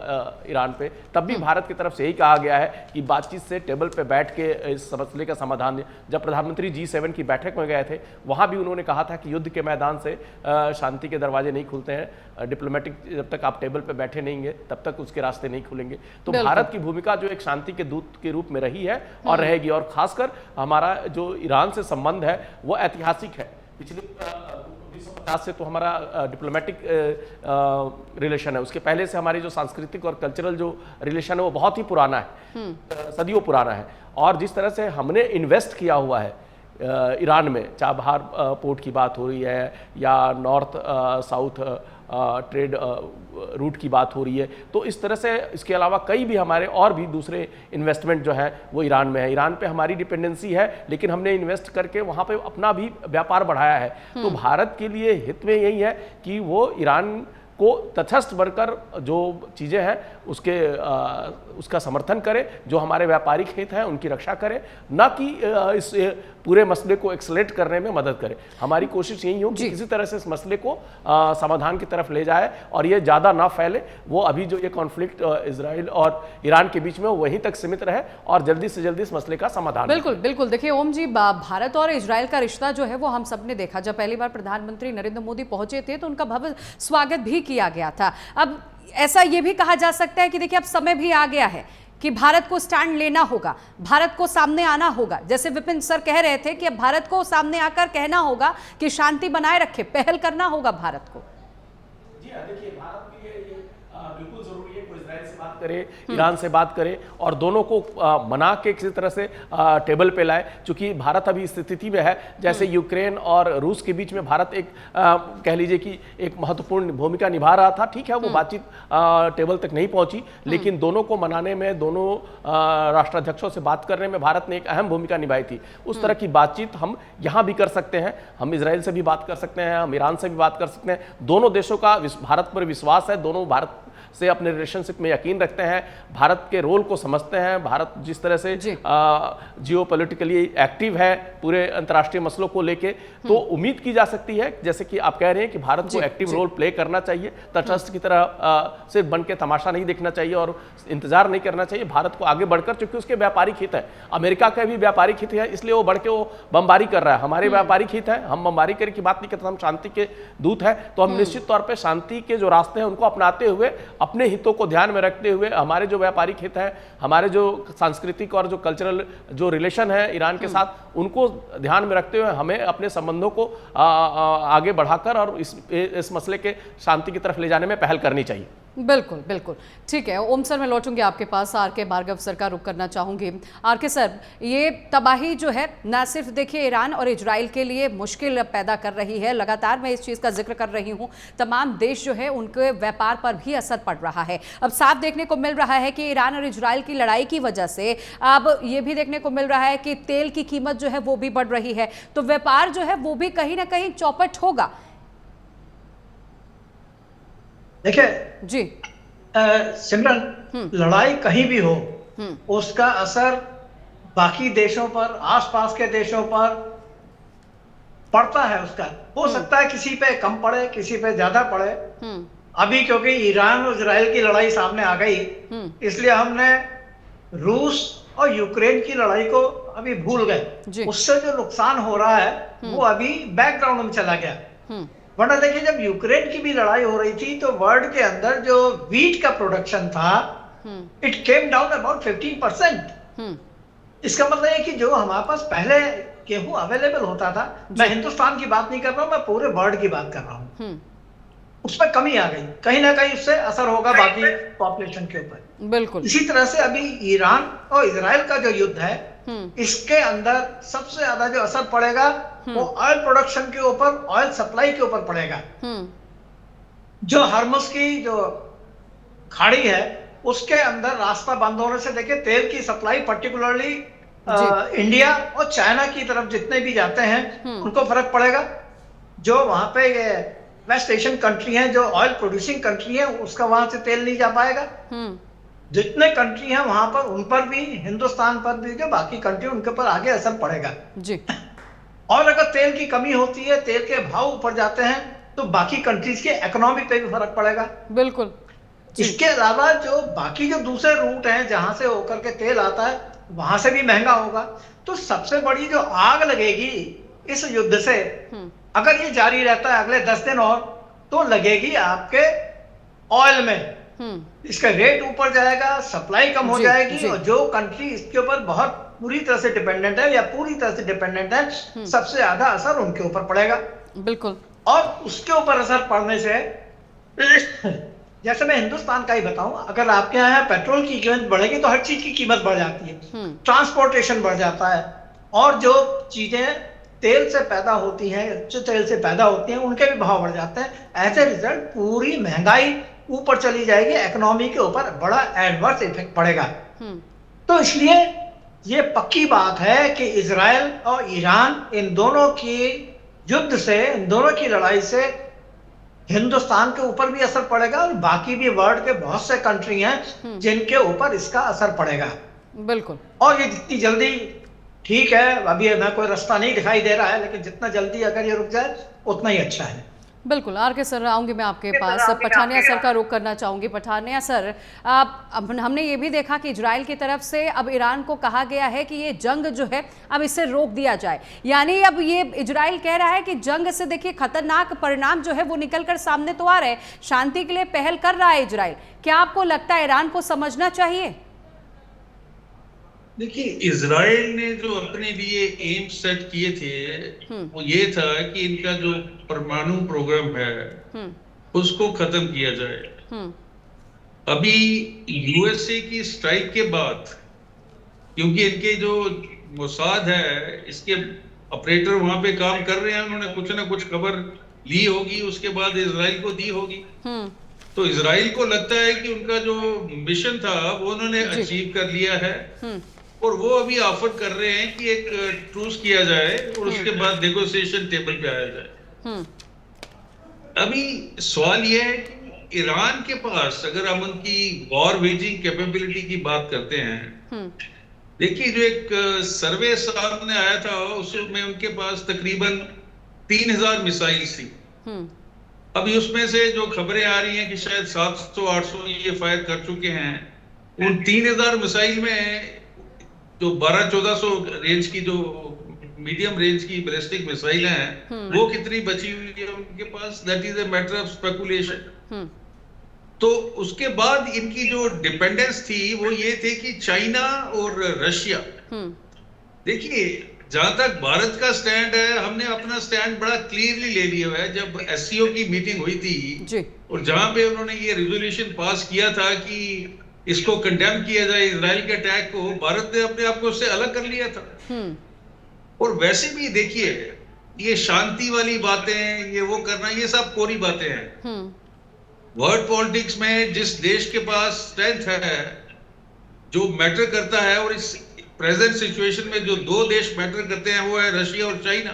ईरान पे, तब भी भारत की तरफ से यही कहा गया है कि बातचीत से टेबल पे बैठ के इस मसले का समाधान। जब प्रधानमंत्री G7 की बैठक में गए थे, वहाँ भी उन्होंने कहा था कि युद्ध के मैदान से शांति के दरवाजे नहीं खुलते हैं, डिप्लोमेटिक जब तक आप टेबल पे बैठे नहीं हैं तब तक उसके रास्ते नहीं खुलेंगे। तो भारत की भूमिका जो एक शांति के दूत के रूप में रही है और रहेगी, और खासकर हमारा जो ईरान से संबंध है वो ऐतिहासिक है। पिछले 1950 से तो हमारा डिप्लोमेटिक रिलेशन है, उसके पहले से हमारी जो सांस्कृतिक और कल्चरल जो रिलेशन है वो बहुत ही पुराना है, सदियों पुराना है। और जिस तरह से हमने इन्वेस्ट किया हुआ है ईरान में, चाबहार पोर्ट की बात हो रही है या नॉर्थ साउथ ट्रेड रूट की बात हो रही है, तो इस तरह से इसके अलावा कई भी हमारे और भी दूसरे इन्वेस्टमेंट जो है वो ईरान में है। ईरान पे हमारी डिपेंडेंसी है, लेकिन हमने इन्वेस्ट करके वहाँ पे अपना भी व्यापार बढ़ाया है। तो भारत के लिए हित में यही है कि वो ईरान को तटस्थ बनकर जो चीज़ें हैं उसका समर्थन करे, जो हमारे व्यापारिक हित हैं उनकी रक्षा करे, ना कि इस पूरे मसले को एक्सलेट करने में मदद करे। हमारी कोशिश यही हो कि किसी तरह से इस मसले को समाधान की तरफ ले जाए और ये ज़्यादा ना फैले। वो अभी जो ये कॉन्फ्लिक्ट इजराइल और ईरान के बीच में वहीं तक सीमित रहे और जल्दी से जल्दी इस मसले का समाधान। बिल्कुल बिल्कुल, देखिए ओम जी, भारत और इजराइल का रिश्ता जो है वो हम सब ने देखा। जब पहली बार प्रधानमंत्री नरेंद्र मोदी पहुंचे थे तो उनका भव्य स्वागत भी किया गया था। अब ऐसा ये भी कहा जा सकता है कि देखिए अब समय भी आ गया है कि भारत को स्टैंड लेना होगा, भारत को सामने आना होगा। जैसे विपिन सर कह रहे थे कि अब भारत को सामने आकर कहना होगा कि शांति बनाए रखे, पहल करना होगा भारत को। जी हाँ, देखिए भारत के लिए ये बिल्कुल जरूरी है कि इजराइल से बात करे, ईरान से बात करे और दोनों को मना के किसी तरह से टेबल पे लाए। चूंकि भारत अभी इस स्थिति में है जैसे यूक्रेन और रूस के बीच में भारत एक कह लीजिए कि एक महत्वपूर्ण भूमिका निभा रहा था। ठीक है, वो बातचीत टेबल तक नहीं पहुंची, लेकिन दोनों को मनाने में, दोनों राष्ट्राध्यक्षों से बात करने में भारत ने एक अहम भूमिका निभाई थी। उस तरह की बातचीत हम यहाँ भी कर सकते हैं, हम इजराइल से भी बात कर सकते हैं, हम ईरान से भी बात कर सकते हैं। दोनों देशों का भारत पर विश्वास है, दोनों भारत से अपने रिलेशनशिप में यकीन रखते हैं, भारत के रोल को समझते हैं। भारत जिस तरह से जियोपॉलिटिकली एक्टिव है पूरे अंतर्राष्ट्रीय मसलों को लेके, तो उम्मीद की जा सकती है जैसे कि आप कह रहे हैं कि भारत को एक्टिव रोल प्ले करना चाहिए, तटस्थ की तरह सिर्फ बन के तमाशा नहीं देखना चाहिए और इंतजार नहीं करना चाहिए। भारत को आगे बढ़कर, चूंकि उसके व्यापारिक हित है, अमेरिका का भी व्यापारिक हित है, इसलिए वो बढ़ के वो बमबारी कर रहा है। हमारे व्यापारिक हित है, हम बमबारी करने की बात नहीं करते, हम शांति के दूत हैं। तो हम निश्चित तौर पर शांति के जो रास्ते हैं उनको अपनाते हुए, अपने हितों को ध्यान में रखते हुए, हमारे जो व्यापारिक हित है, हमारे जो सांस्कृतिक और जो कल्चरल जो रिलेशन है ईरान के साथ, उनको ध्यान में रखते हुए हमें अपने संबंधों को आगे बढ़ाकर और इस मसले के शांति की तरफ ले जाने में पहल करनी चाहिए। बिल्कुल बिल्कुल, ठीक है। ओम सर, मैं लौटूंगी आपके पास। आर के भार्गव सर का रुख करना चाहूंगी। आर के सर, ये तबाही जो है ना सिर्फ देखिए ईरान और इजराइल के लिए मुश्किल पैदा कर रही है, लगातार मैं इस चीज़ का जिक्र कर रही हूँ, तमाम देश जो है उनके व्यापार पर भी असर पड़ रहा है। अब साफ देखने को मिल रहा है कि ईरान और इजराइल की लड़ाई की वजह से अब ये भी देखने को मिल रहा है कि तेल की कीमत जो है वो भी बढ़ रही है, तो व्यापार जो है वो भी कहीं ना कहीं चौपट होगा। देखिए जी सिमरन, लड़ाई कहीं भी हो उसका असर बाकी देशों पर, आसपास के देशों पर पड़ता है उसका, हो सकता है किसी पे कम पड़े, किसी पे ज्यादा पड़े। अभी क्योंकि ईरान और इजराइल की लड़ाई सामने आ गई, इसलिए हमने रूस और यूक्रेन की लड़ाई को अभी भूल गए। उससे जो नुकसान हो रहा है वो अभी बैकग्राउंड में चला गया। वरना देखिए, जब यूक्रेन की भी लड़ाई हो रही थी तो वर्ल्ड के अंदर जो वीट का प्रोडक्शन था, इट केम डाउन अबाउट 15%। इसका मतलब है कि जो हमारे पास पहले गेहूं अवेलेबल होता था, मैं हिंदुस्तान की बात नहीं कर रहा हूं, मैं पूरे वर्ल्ड की बात कर रहा हूं, उसमें कमी आ गई। कहीं ना कहीं उससे असर होगा बाकी पॉपुलेशन के ऊपर। बिल्कुल। इसी तरह से अभी ईरान और इजराइल का जो युद्ध है, इसके अंदर सबसे ज्यादा जो असर पड़ेगा वो ऑयल प्रोडक्शन के ऊपर, ऑयल सप्लाई के ऊपर पड़ेगा। जो हर्मुज की जो खाड़ी है उसके अंदर रास्ता बंद होने से देखिए तेल की सप्लाई पर्टिकुलरली इंडिया और चाइना की तरफ जितने भी जाते हैं उनको फर्क पड़ेगा। जो वहां पे वेस्ट एशियन कंट्री हैं, जो ऑयल प्रोड्यूसिंग कंट्री है, उसका वहां से तेल नहीं जा पाएगा। जितने कंट्री हैं वहां पर, उन पर भी, हिंदुस्तान पर भी, जो बाकी कंट्री उनके ऊपर आगे असर पड़ेगा जी। और अगर तेल की कमी होती है, तेल के भाव ऊपर जाते हैं, तो बाकी कंट्रीज के इकोनॉमी पे भी फर्क पड़ेगा। बिल्कुल। इसके अलावा जो बाकी जो दूसरे रूट हैं जहां से होकर के तेल आता है, वहां से भी महंगा होगा। तो सबसे बड़ी जो आग लगेगी इस युद्ध से, अगर ये जारी रहता है अगले 10 दिन और, तो लगेगी आपके ऑयल में। इसका रेट ऊपर जाएगा, सप्लाई कम हो जाएगी, और जो कंट्री इसके ऊपर बहुत पूरी तरह से डिपेंडेंट है या पूरी तरह से डिपेंडेंट है, सबसे ज्यादा असर उनके ऊपर पड़ेगा। बिल्कुल। और उसके ऊपर असर पड़ने से, जैसे मैं हिंदुस्तान का ही बताऊं, अगर आपके यहाँ पेट्रोल की कीमत बढ़ेगी तो हर चीज की कीमत बढ़ जाती है, ट्रांसपोर्टेशन बढ़ जाता है, और जो चीजें तेल से पैदा होती हैं, जो तेल से पैदा होती हैं, उनके भी भाव बढ़ जाते हैं। एज ए रिजल्ट पूरी महंगाई ऊपर चली जाएगी, इकोनॉमी के ऊपर बड़ा एडवर्स इफेक्ट पड़ेगा। तो इसलिए ये पक्की बात है कि इजराइल और ईरान, इन दोनों की युद्ध से, इन दोनों की लड़ाई से हिंदुस्तान के ऊपर भी असर पड़ेगा, और बाकी भी वर्ल्ड के बहुत से कंट्री हैं जिनके ऊपर इसका असर पड़ेगा। बिल्कुल। और ये जितनी जल्दी, ठीक है अभी हमें कोई रास्ता नहीं दिखाई दे रहा है, लेकिन जितना जल्दी अगर ये रुक जाए उतना ही अच्छा है। बिल्कुल। आर के सर, आऊँगी मैं आपके पास। पठानिया सर का रुख करना चाहूँगी। पठानिया सर, अब हमने ये भी देखा कि इजराइल की तरफ से अब ईरान को कहा गया है कि ये जंग जो है अब इससे रोक दिया जाए, यानी अब ये इजराइल कह रहा है कि जंग से देखिए खतरनाक परिणाम जो है वो निकल कर सामने तो आ रहे हैं, शांति के लिए पहल कर रहा है इजराइल। क्या आपको लगता है ईरान को समझना चाहिए? देखिए, इजराइल ने जो अपने लिए एम सेट किए थे वो ये था कि इनका जो परमाणु प्रोग्राम है उसको खत्म किया जाए। अभी यूएसए की स्ट्राइक के बाद, क्योंकि इनके जो मोसाद है, इसके ऑपरेटर वहां पे काम कर रहे हैं, उन्होंने कुछ ना कुछ खबर ली होगी, उसके बाद इजराइल को दी होगी। तो इजराइल को लगता है कि उनका जो मिशन था वो उन्होंने अचीव कर लिया है, और वो अभी ऑफर कर रहे हैं कि एक ट्रूस किया जाए और उसके बाद नेगोशिएशन टेबल पे आया जाए। अभी सवाल ये है कि ईरान के पास, अगर हम उनकी वॉर वेजिंग कैपेबिलिटी की बात करते हैं, देखिए जो एक सर्वे सामने आया था उसमें उनके पास तकरीबन 3000 मिसाइल थी। अभी उसमें से जो खबरें आ रही हैं कि शायद 700-800 ये फायर कर चुके हैं। उन 3000 मिसाइल में जो 1200-1400 रेंज की, जो मीडियम रेंज की बैलिस्टिक मिसाइल हैं, वो कितनी बची हुई है उनके पास, that is a matter of speculation. तो उसके बाद इनकी जो डिपेंडेंस थी वो ये थे कि चाइना और रशिया। देखिए, जहां तक भारत का स्टैंड है, हमने अपना स्टैंड बड़ा क्लियरली ले लिया है। जब एससीओ की मीटिंग हुई थी और जहां पे उन्होंने ये रेजोल्यूशन पास किया था कि इसको कंडेम किया जाए इजराइल के अटैक को, भारत ने अपने आप को उससे अलग कर लिया था। और वैसे भी देखिए, ये शांति वाली बातें, ये वो करना, ये सब कोरी बातें हैं। वर्ल्ड पॉलिटिक्स में जिस देश के पास स्ट्रेंथ है, जो मैटर करता है, और इस प्रेजेंट सिचुएशन में जो दो देश मैटर करते हैं वो है रशिया और चाइना।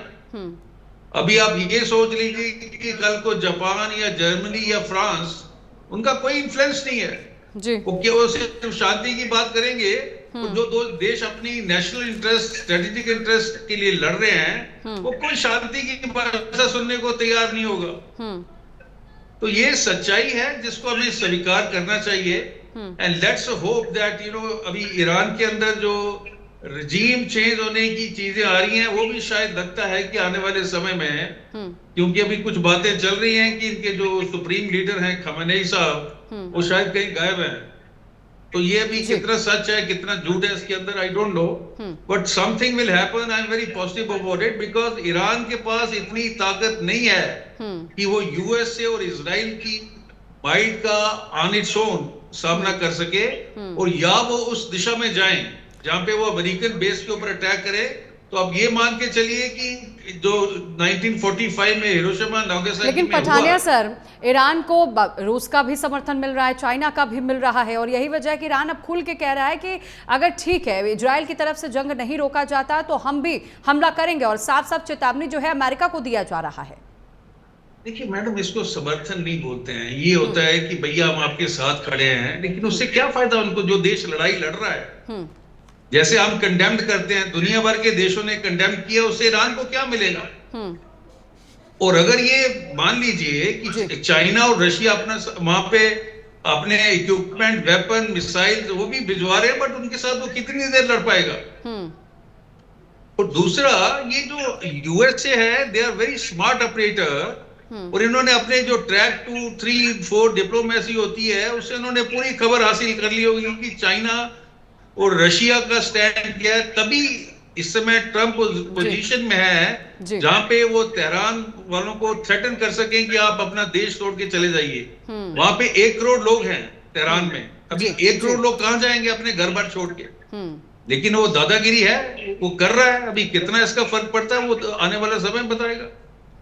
अभी आप ये सोच लीजिए कि कल को जापान या जर्मनी या फ्रांस, उनका कोई इन्फ्लुएंस नहीं है जी। वो सिर्फ शांति की बात करेंगे और जो दो देश अपनी नेशनल इंटरेस्ट, स्ट्रेटेजिक इंटरेस्ट के लिए लड़ रहे हैं, वो कोई शांति की भाषा सुनने को तैयार नहीं होगा। तो ये सच्चाई है जिसको हमें स्वीकार करना चाहिए। एंड लेट्स होप दैट अभी ईरान के अंदर जो रजीम चेंज होने की चीजें आ रही हैं, वो भी शायद लगता है कि आने वाले समय में, क्योंकि अभी कुछ बातें चल रही हैं कि इनके जो सुप्रीम लीडर हैं खamenei साहब, वो शायद कहीं गायब हैं। तो ये भी कितना सच है कितना झूठ है इसके अंदर, I don't know, but something will happen. I am very positive about it, because Iran के पास इतनी ताकत नहीं है कि वो यूएसए और इजराइल की माइट का ऑन इट्स ओन सामना कर सके, और या वो उस दिशा में जाएं जहां पे वो अमेरिकन बेस के ऊपर अटैक करे। तो अब ये मान के चलिए कि जो 1945 में हिरोशिमा नागासाकी, लेकिन पठानिया सर, ईरान को रूस का भी समर्थन मिल रहा है, चाइना का भी मिल रहा है, और यही वजह है कि ईरान अब खुल के कह रहा है कि अगर ठीक है इजराइल की तरफ से जंग नहीं रोका जाता तो हम भी हमला करेंगे, और साफ साफ चेतावनी जो है अमेरिका को दिया जा रहा है। देखिए मैडम, इसको समर्थन नहीं बोलते हैं, ये होता है कि भैया हम आपके साथ खड़े हैं, लेकिन उससे क्या फायदा उनको जो देश लड़ाई लड़ रहा है। जैसे हम कंडेम्ड करते हैं, दुनिया भर के देशों ने कंडेम किया, उससे ईरान को क्या मिलेगा। और अगर ये मान लीजिए कि चाइना और रशिया अपना वहां पे अपने इक्विपमेंट, वेपन, मिसाइल वो भी भिजवा रहे हैं, बट उनके साथ वो कितनी देर लड़ पाएगा। और दूसरा, ये जो यूएसए है, they are very smart operator, और इन्होंने अपने जो ट्रैक 2, 3, 4 डिप्लोमेसी होती है, उससे उन्होंने पूरी खबर हासिल कर ली होगी कि चाइना और रशिया का स्टैंड क्या है। तभी इस समय ट्रंप पोजीशन में है जहां पे वो तेहरान वालों को थ्रेटन कर सकें कि आप अपना देश छोड़ के चले जाइए। वहां पे 1 करोड़ लोग हैं तेहरान में, अभी 1 करोड़ लोग कहां जाएंगे अपने घर बार छोड़ के। लेकिन वो दादागिरी है, वो कर रहा है। अभी कितना इसका फर्क पड़ता है वो आने वाला समय बताएगा।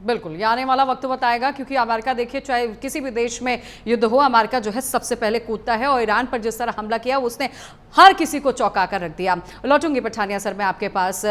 बिल्कुल, ये आने वाला वक्त बताएगा, क्योंकि अमेरिका देखिए चाहे किसी भी देश में युद्ध हो, अमेरिका जो है सबसे पहले कूदता है, और ईरान पर जिस तरह हमला किया उसने हर किसी को चौंका कर रख दिया। लौटूंगी पठानिया सर मैं आपके पास,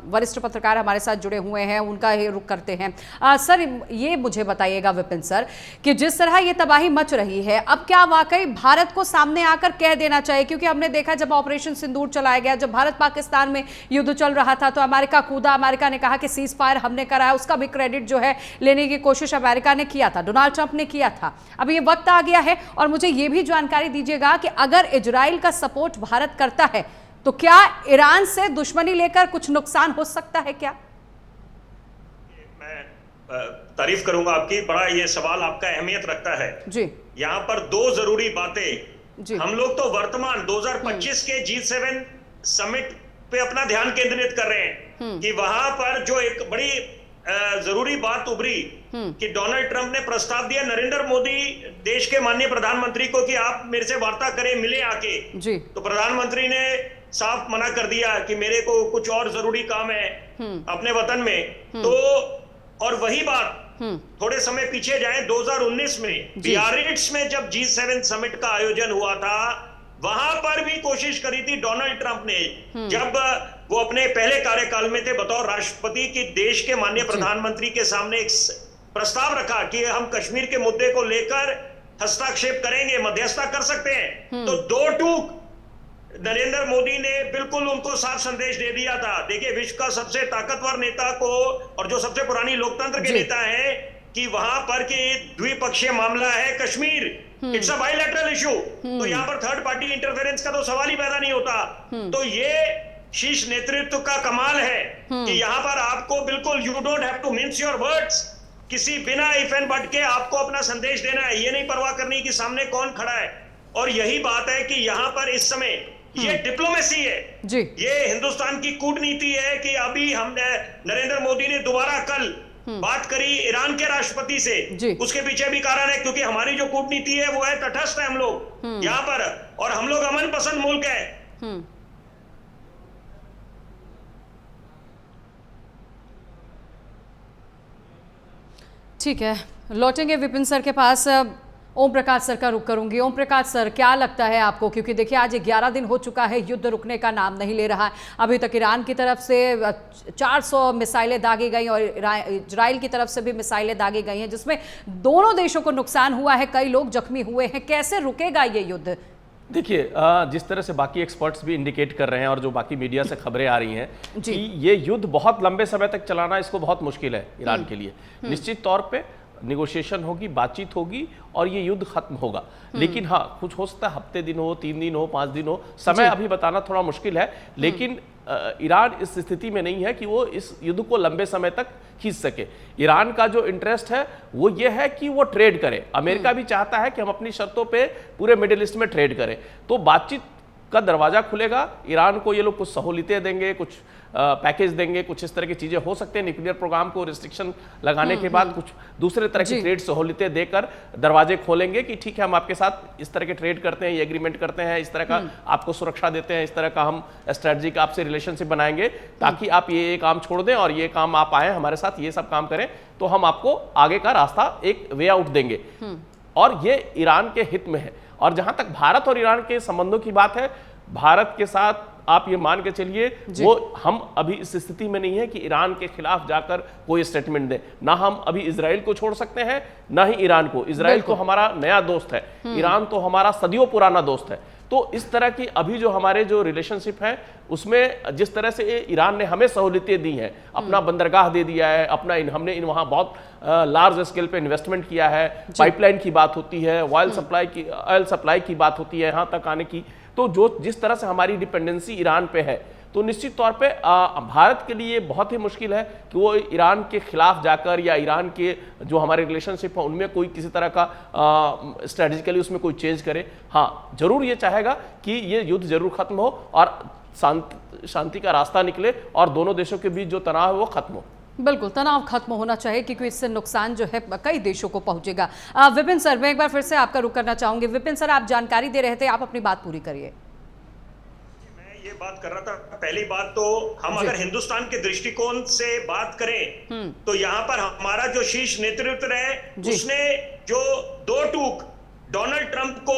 वरिष्ठ पत्रकार हमारे साथ जुड़े हुए हैं, उनका ही रुख करते हैं। सर ये मुझे बताइएगा विपिन सर, कि जिस तरह ये तबाही मच रही है, अब क्या वाकई भारत को सामने आकर कह देना चाहिए, क्योंकि हमने देखा जब ऑपरेशन सिंदूर चलाया गया, जब भारत पाकिस्तान में युद्ध चल रहा था, तो अमेरिका कूदा, अमेरिका ने कहा कि सीज फायर हमने कराया, उसका भी क्रेडिट जो है लेने की कोशिश अमेरिका ने किया था, डोनाल्ड ट्रंप ने किया था। अब ये वक्त आ गया है, और मुझे ये भी जानकारी दीजिएगा कि अगर इजराइल का सपोर्ट भारत करता है तो क्या ईरान से दुश्मनी लेकर कुछ नुकसान हो सकता है क्या? मैं तारीफ करूंगा आपकी, बड़ा ये सवाल आपका अहमियत रखता है जी। यहाँ पर 2 जरूरी बातें, हम लोग तो वर्तमान 2025 के G7 समिट पे अपना ध्यान केंद्रित कर रहे हैं कि वहां पर जो एक बड़ी जरूरी बात उभरी कि डोनाल्ड ट्रंप ने प्रस्ताव दिया नरेंद्र मोदी देश के माननीय प्रधानमंत्री को कि आप मेरे से वार्ता करें, मिले आके जी। तो प्रधानमंत्री ने साफ मना कर दिया कि मेरे को कुछ और जरूरी काम है अपने वतन में। तो और वही बात थोड़े समय पीछे जाएं, 2019 में बियारिट्ज में जब G7 समिट का आयोजन हुआ था, वहां पर भी कोशिश करी थी डोनाल्ड ट्रंप ने, जब वो अपने पहले कार्यकाल में थे बतौर राष्ट्रपति, की देश के माननीय प्रधानमंत्री के सामने एक प्रस्ताव रखा कि हम कश्मीर के मुद्दे को लेकर हस्तक्षेप करेंगे, मध्यस्थता कर सकते हैं। तो 2 टूक नरेंद्र मोदी ने बिल्कुल उनको साफ संदेश दे दिया था। देखिए, विश्व का सबसे ताकतवर नेता को और जो सबसे पुरानी लोकतंत्र के नेता है, कि वहां पर कि द्विपक्षीय मामला है Kashmir, it's a bilateral issue, तो यहाँ पर थर्ड पार्टी इंटरफेरेंस का तो सवाल ही पैदा नहीं होता। तो ये शीर्ष नेतृत्व का कमाल है कि यहाँ पर आपको बिल्कुल you don't have to mince your words, किसी बिना इफ एंड बट के आपको अपना संदेश देना है, ये नहीं परवाह करनी कि सामने कौन खड़ा है। और यही बात है कि यहाँ पर इस समय ये डिप्लोमेसी है जी। ये हिंदुस्तान की कूटनीति है कि अभी हमने नरेंद्र मोदी ने दोबारा कल बात करी ईरान के राष्ट्रपति से, उसके पीछे भी कारण है क्योंकि हमारी जो कूटनीति है वो है तटस्थ है हम लोग यहाँ पर, और हम लोग अमन पसंद मुल्क है। ठीक है, लौटेंगे विपिन सर के पास। ओम प्रकाश सर का रुख करूंगी। ओम प्रकाश सर, क्या लगता है आपको, क्योंकि देखिए आज 11 दिन हो चुका है, युद्ध रुकने का नाम नहीं ले रहा है। अभी तक ईरान की तरफ से 400 मिसाइलें दागी गई और इजराइल की तरफ से भी मिसाइलें दागी गई हैं, जिसमें दोनों देशों को नुकसान हुआ है, कई लोग जख्मी हुए हैं। कैसे रुकेगा ये युद्ध? देखिए, जिस तरह से बाकी एक्सपर्ट्स भी इंडिकेट कर रहे हैं और जो बाकी मीडिया से खबरें आ रही हैं कि ये युद्ध बहुत लंबे समय तक चलाना इसको बहुत मुश्किल है ईरान के लिए। निश्चित तौर पे निगोशिएशन होगी, बातचीत होगी और ये युद्ध खत्म होगा। लेकिन हाँ, कुछ हो सकता है हफ्ते दिन हो, 3 दिन हो, 5 दिन हो, समय अभी बताना थोड़ा मुश्किल है। लेकिन ईरान इस स्थिति में नहीं है कि वो इस युद्ध को लंबे समय तक खींच सके। ईरान का जो इंटरेस्ट है वो ये है कि वो ट्रेड करे। अमेरिका भी चाहता है कि हम अपनी शर्तों पे पूरे मिडिल ईस्ट में ट्रेड करें, तो बातचीत का दरवाजा खुलेगा। ईरान को ये लोग कुछ सहूलियतें देंगे, कुछ पैकेज देंगे, कुछ इस तरह की चीजें हो सकते हैं। न्यूक्लियर प्रोग्राम को रिस्ट्रिक्शन लगाने के बाद कुछ दूसरे तरह की ट्रेड सहूलियतें देकर दरवाजे खोलेंगे कि ठीक है, हम आपके साथ इस तरह के ट्रेड करते हैं, ये एग्रीमेंट करते हैं, इस तरह का आपको सुरक्षा देते हैं, इस तरह का हम स्ट्रेटजिक आपसे रिलेशनशिप बनाएंगे ताकि आप ये काम छोड़ दें और ये काम आप आए हमारे साथ, ये सब काम करें, तो हम आपको आगे का रास्ता एक वे आउट देंगे। और ये ईरान के हित में है। और जहां तक भारत और ईरान के संबंधों की बात है, भारत के साथ आप ये मान के चलिए वो हम अभी इस स्थिति में नहीं है कि ईरान के खिलाफ जाकर कोई स्टेटमेंट दे। ना हम अभी इजराइल को छोड़ सकते हैं, ना ही ईरान को। इजराइल तो हमारा नया दोस्त है, ईरान तो हमारा सदियों पुराना दोस्त है। तो इस तरह की अभी जो हमारे जो रिलेशनशिप है उसमें जिस तरह से ईरान ने हमें सहूलियतें दी हैं, अपना बंदरगाह दे दिया है, अपना हमने वहाँ बहुत लार्ज स्केल पे इन्वेस्टमेंट किया है, पाइपलाइन की बात होती है, ऑयल सप्लाई की बात होती है यहाँ तक आने की, तो जो जिस तरह से हमारी डिपेंडेंसी ईरान पे है, तो निश्चित तौर पे भारत के लिए बहुत ही मुश्किल है कि वो ईरान के खिलाफ जाकर या ईरान के जो हमारे रिलेशनशिप है उनमें कोई किसी तरह का स्ट्रेटेजिकली उसमें कोई चेंज करे। हाँ, जरूर ये चाहेगा कि ये युद्ध जरूर खत्म हो और शांति का रास्ता निकले और दोनों देशों के बीच जो तनाव है वो खत्म हो। बिल्कुल, तनाव खत्म होना चाहिए क्योंकि इससे नुकसान जो है कई देशों को पहुंचेगा। विपिन सर, मैं एक बार फिर से आपका रुख करना चाहूंगी। विपिन सर, आप जानकारी दे रहे थे, आप अपनी बात पूरी करिए। मैं ये बात कर रहा था, पहली बात तो हम अगर हिंदुस्तान के दृष्टिकोण से बात करें तो यहाँ पर हमारा जो शीर्ष नेतृत्व है उसने जो 2 टूक डोनाल्ड ट्रंप को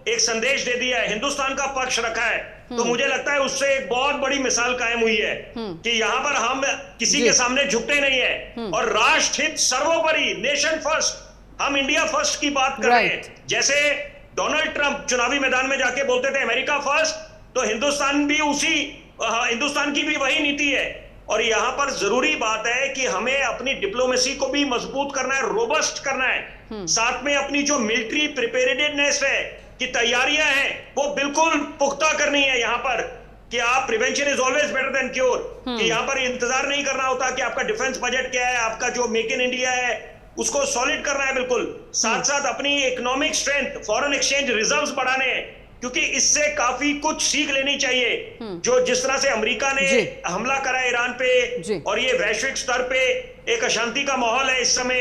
एक संदेश दे दिया है, हिंदुस्तान का पक्ष रखा है, तो मुझे लगता है उससे एक बहुत बड़ी मिसाल कायम हुई है कि यहाँ पर हम किसी के सामने झुकते नहीं है और राष्ट्र हित सर्वोपरि, नेशन फर्स्ट, हम इंडिया फर्स्ट की बात कर रहे हैं। जैसे डोनाल्ड ट्रंप चुनावी मैदान में जाके बोलते थे अमेरिका फर्स्ट, तो हिंदुस्तान की भी वही नीति है। और यहाँ पर जरूरी बात है कि हमें अपनी डिप्लोमेसी को भी मजबूत करना है, रोबस्ट करना है, साथ में अपनी जो मिलिट्री प्रिपेरेडनेस है कि तैयारियां हैं वो बिल्कुल पुख्ता करनी है। यहाँ पर कि आप prevention is always better than cure, कि यहाँ पर इंतजार नहीं करना होता कि आपका डिफेंस बजट क्या है, आपका जो मेक इन इंडिया है उसको सॉलिड करना है बिल्कुल। साथ साथ अपनी economic strength, foreign exchange reserves बढ़ाने हैं, क्योंकि इससे काफी कुछ सीख लेनी चाहिए। जो जिस तरह से अमेरिका ने हमला करा ईरान पे और ये वैश्विक स्तर पे एक अशांति का माहौल है इस समय,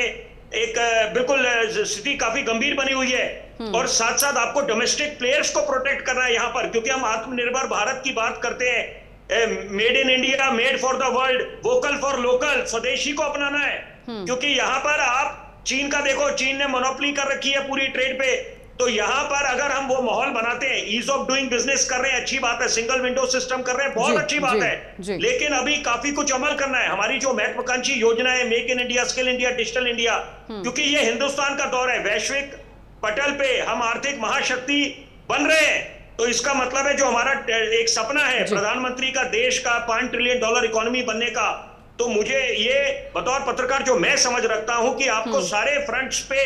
एक बिल्कुल स्थिति काफी गंभीर बनी हुई है। और साथ साथ आपको डोमेस्टिक प्लेयर्स को प्रोटेक्ट करना है यहाँ पर, क्योंकि हम आत्मनिर्भर भारत की बात करते हैं, made in India, made for the world, vocal for local, स्वदेशी को अपनाना है। क्योंकि यहाँ पर आप चीन का देखो, चीन ने मोनोपोली कर रखी है पूरी ट्रेड पे, तो यहाँ पर अगर हम वो माहौल बनाते हैं, ईज ऑफ डूइंग बिजनेस कर रहे हैं, अच्छी बात है, सिंगल विंडो सिस्टम कर रहे हैं, बहुत अच्छी बात है, लेकिन अभी काफी कुछ अमल करना है। हमारी जो महत्वाकांक्षी योजना है, make in India, skill India, digital India, क्योंकि ये हिंदुस्तान का दौर है, वैश्विक पटल पे हम आर्थिक महाशक्ति बन रहे हैं। तो इसका मतलब है जो हमारा एक सपना है प्रधानमंत्री का, देश का $5 ट्रिलियन इकोनॉमी बनने का, तो मुझे ये बतौर पत्रकार जो मैं समझ रखता हूं कि आपको सारे फ्रंट्स पे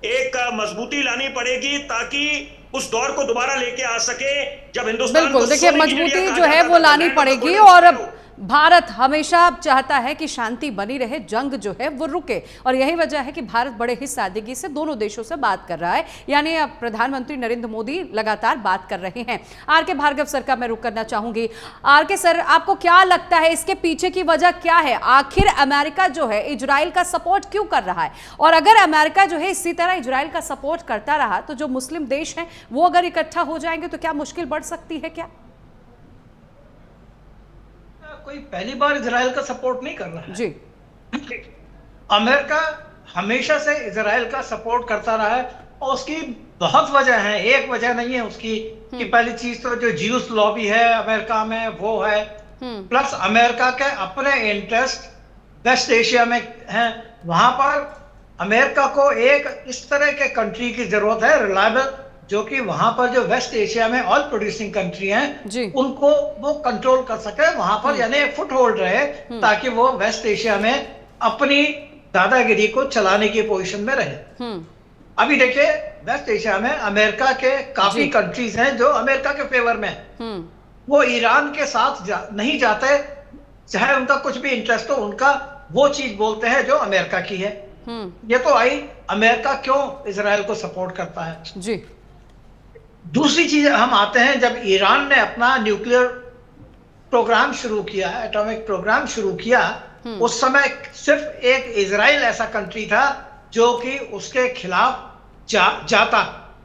एक मजबूती लानी पड़ेगी ताकि उस दौर को दोबारा लेके आ सके जब हिंदुस्तान बिल्कुल, देखिए मजबूती जो है वो लानी पड़ेगी और भारत हमेशा चाहता है कि शांति बनी रहे, जंग जो है वो रुके, और यही वजह है कि भारत बड़े ही सादगी से दोनों देशों से बात कर रहा है। यानी अब प्रधानमंत्री नरेंद्र मोदी लगातार बात कर रहे हैं। आर के भार्गव सर का मैं रुक करना चाहूंगी। आर के सर, आपको क्या लगता है इसके पीछे की वजह क्या है? आखिर अमेरिका जो है इजराइल का सपोर्ट क्यों कर रहा है? और अगर अमेरिका जो है इसी तरह इजराइल का सपोर्ट करता रहा तो जो मुस्लिम देश हैं वो अगर इकट्ठा हो जाएंगे तो क्या मुश्किल बढ़ सकती है? क्या कोई पहली बार इजराइल का सपोर्ट नहीं कर रहा है जी। अमेरिका हमेशा से इजराइल का सपोर्ट करता रहा है और उसकी बहुत वजह है, एक वजह नहीं है उसकी कि पहली चीज तो जो ज्यूस लॉबी है अमेरिका में वो है, प्लस अमेरिका के अपने इंटरेस्ट वेस्ट एशिया में हैं। वहां पर अमेरिका को एक इस तरह के कंट्री की जरूरत है, रिलायबल जो कि वहां पर जो वेस्ट एशिया में ऑयल प्रोड्यूसिंग कंट्री हैं उनको वो कंट्रोल कर सके वहां पर, यानी एक फुट होल्ड रहे, ताकि वो वेस्ट एशिया में अपनी दादागिरी को चलाने की पोजीशन में रहे। अभी देखिए वेस्ट एशिया में अमेरिका के काफी कंट्रीज हैं जो अमेरिका के फेवर में हैं। वो ईरान के साथ नहीं जाते, चाहे उनका कुछ भी इंटरेस्ट हो, उनका वो चीज बोलते हैं जो अमेरिका की है। ये तो आई अमेरिका क्यों इजराइल को सपोर्ट करता है जी। दूसरी चीज हम आते हैं, जब ईरान ने अपना न्यूक्लियर प्रोग्राम शुरू किया, एटॉमिक प्रोग्राम शुरू किया, उस समय सिर्फ एक इजराइल ऐसा कंट्री था जो कि उसके खिलाफ जाता,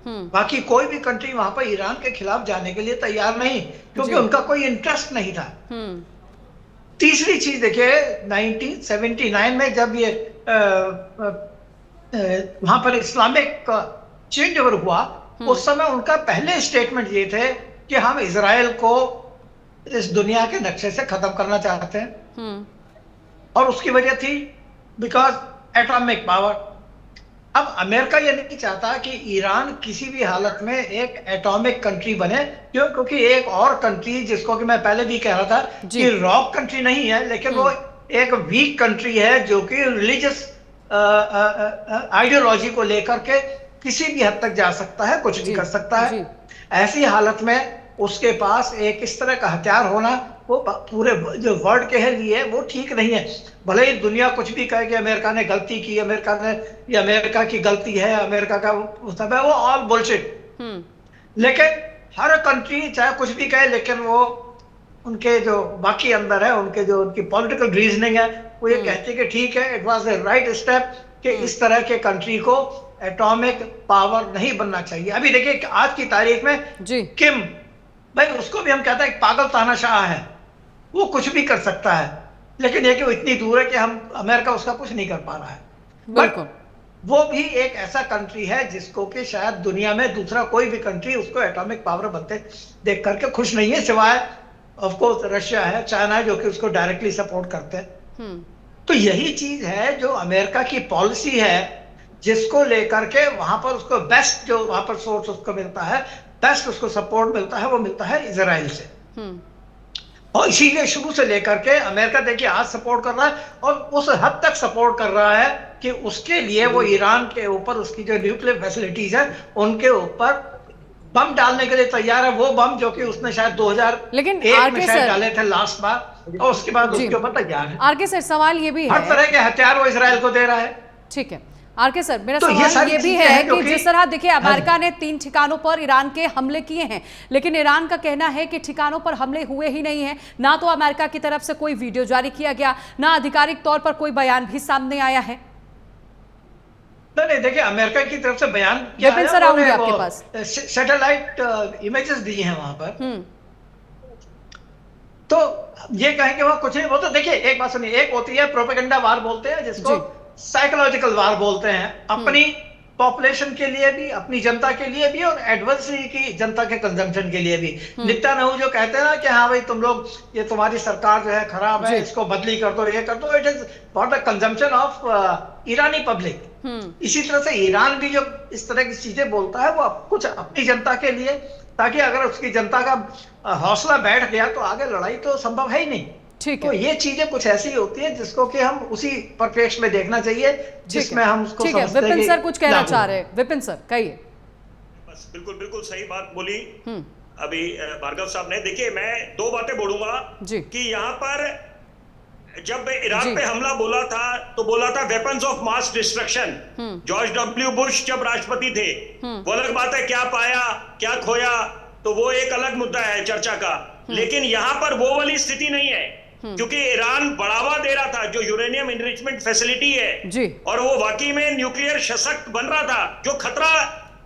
बाकी कोई भी कंट्री वहां पर ईरान के खिलाफ जाने के लिए तैयार नहीं, क्योंकि उनका कोई इंटरेस्ट नहीं था। तीसरी चीज देखिए 1979 में जब ये वहां पर इस्लामिक चेंज ओवर हुआ, उस समय उनका पहले स्टेटमेंट ये थे कि हम इजराइल को इस दुनिया के नक्शे से खत्म करना चाहते हैं, और उसकी वजह थी बिकॉज एटॉमिक पावर। अब अमेरिका ये नहीं चाहता कि ईरान किसी भी हालत में एक एटॉमिक कंट्री बने, क्यों? क्योंकि एक और कंट्री जिसको कि मैं पहले भी कह रहा था कि रॉक कंट्री नहीं है, लेकिन वो एक वीक कंट्री है जो कि रिलीजियस आइडियोलॉजी को लेकर के किसी भी हद तक जा सकता है, कुछ भी कर सकता है। ऐसी हालत में उसके पास एक इस तरह का हथियार होना वो पूरे जो वर्ल्ड के लिए वो ठीक नहीं है। भले ही दुनिया कुछ भी कहे कि अमेरिका ने गलती की, अमेरिका की गलती है, अमेरिका का सब है, वो ऑल बुलशिट। लेकिन हर कंट्री चाहे कुछ भी कहे, लेकिन वो उनके जो बाकी अंदर है, उनकी पॉलिटिकल रीजनिंग है, वो ये कहती है कि ठीक है, it was the right step कि इस तरह के कंट्री को एटॉमिक पावर नहीं बनना चाहिए। अभी देखिए आज की तारीख में किम भाई, उसको भी हम कहते हैं एक पागल तानाशाह है, वो कुछ भी कर सकता है, लेकिन ये कि वो इतनी दूर है कि हम अमेरिका उसका कुछ नहीं कर पा रहा है। बट वो भी एक ऐसा कंट्री है जिसको कि शायद दुनिया में दूसरा कोई भी कंट्री उसको एटॉमिक पावर बनते देख करके खुश नहीं है, सिवाय ऑफ कोर्स रशिया है, चाइना है, जो कि उसको डायरेक्टली सपोर्ट करते हैं। तो यही चीज है जो अमेरिका की पॉलिसी है, जिसको लेकर के वहां पर उसको बेस्ट जो वहां पर सोर्स उसको मिलता है, बेस्ट उसको सपोर्ट मिलता है, वो मिलता है इजराइल से। और इसीलिए शुरू से लेकर के अमेरिका देखिए आज सपोर्ट कर रहा है, और उस हद तक सपोर्ट कर रहा है कि उसके लिए वो ईरान के ऊपर उसकी जो न्यूक्लियर फैसिलिटीज है उनके ऊपर बम डालने के लिए तैयार है। वो बम जो कि उसने शायद 2001 में शायद डाले थे लास्ट बार, और उसके बाद उसके ऊपर तैयार है। आरके सर सवाल ये भी है, हर तरह के हथियार वो इजराइल को दे रहा है। ठीक है आरके सर, मेरा सवाल ये भी है कि जिस तरह देखिए अमेरिका ने 3 ठिकानों पर ईरान के हमले किए हैं, लेकिन ईरान का कहना है कि ठिकानों पर हमले हुए ही नहीं है, ना तो अमेरिका की तरफ से कोई वीडियो जारी किया गया, ना आधिकारिक तौर पर कोई बयान भी सामने आया है। नहीं देखिए अमेरिका की तरफ से बयान क्या है, सर आऊंगी आपके पास, सैटेलाइट इमेजेस दिए हैं वहां पर, तो ये कहेंगे वहां कुछ नहीं। वो तो देखिए एक बात सुनिए, एक होती है प्रोपेगेंडा वार बोलते हैं, जिसको साइकोलॉजिकल वार बोलते हैं, अपनी पॉपुलेशन के लिए भी, अपनी जनता के लिए भी, और एडवर्सरी की जनता के कंजम्पशन के लिए भी। नेतान्याहू जो कहते हैं ना कि हाँ भाई तुम लोग, ये तुम्हारी सरकार जो है खराब है, इसको बदली कर दो, ये कर दो, it is for the consumption of Irani public. इसी तरह से ईरान भी जो इस तरह की चीजें बोलता है, वो कुछ अपनी जनता के लिए, ताकि अगर उसकी जनता का हौसला बैठ गया तो आगे लड़ाई तो संभव है ही नहीं। ठीक है, तो ये चीजें कुछ ऐसी होती है जिसको कि हम उसी परिप्रेक्ष्य में देखना चाहिए, जिसमें हम उसको समझते हैं। विपिन सर कुछ कहना चाह रहे हैं, विपिन सर कहिए। बस बिल्कुल सही बात बोली अभी भार्गव साहब ने। देखिए मैं 2 बातें बोलूंगा कि यहाँ पर जब ईरान पे हमला बोला था तो बोला था weapons of mass destruction. George W Bush जब राष्ट्रपति थे, वो अलग बात है, क्या पाया क्या खोया तो वो एक अलग मुद्दा है चर्चा का, लेकिन यहाँ पर वो वाली स्थिति नहीं है, क्योंकि ईरान बढ़ावा दे रहा था जो यूरेनियम एनरिचमेंट फैसिलिटी है जी, और वो वाकई में न्यूक्लियर सशक्त बन रहा था, जो खतरा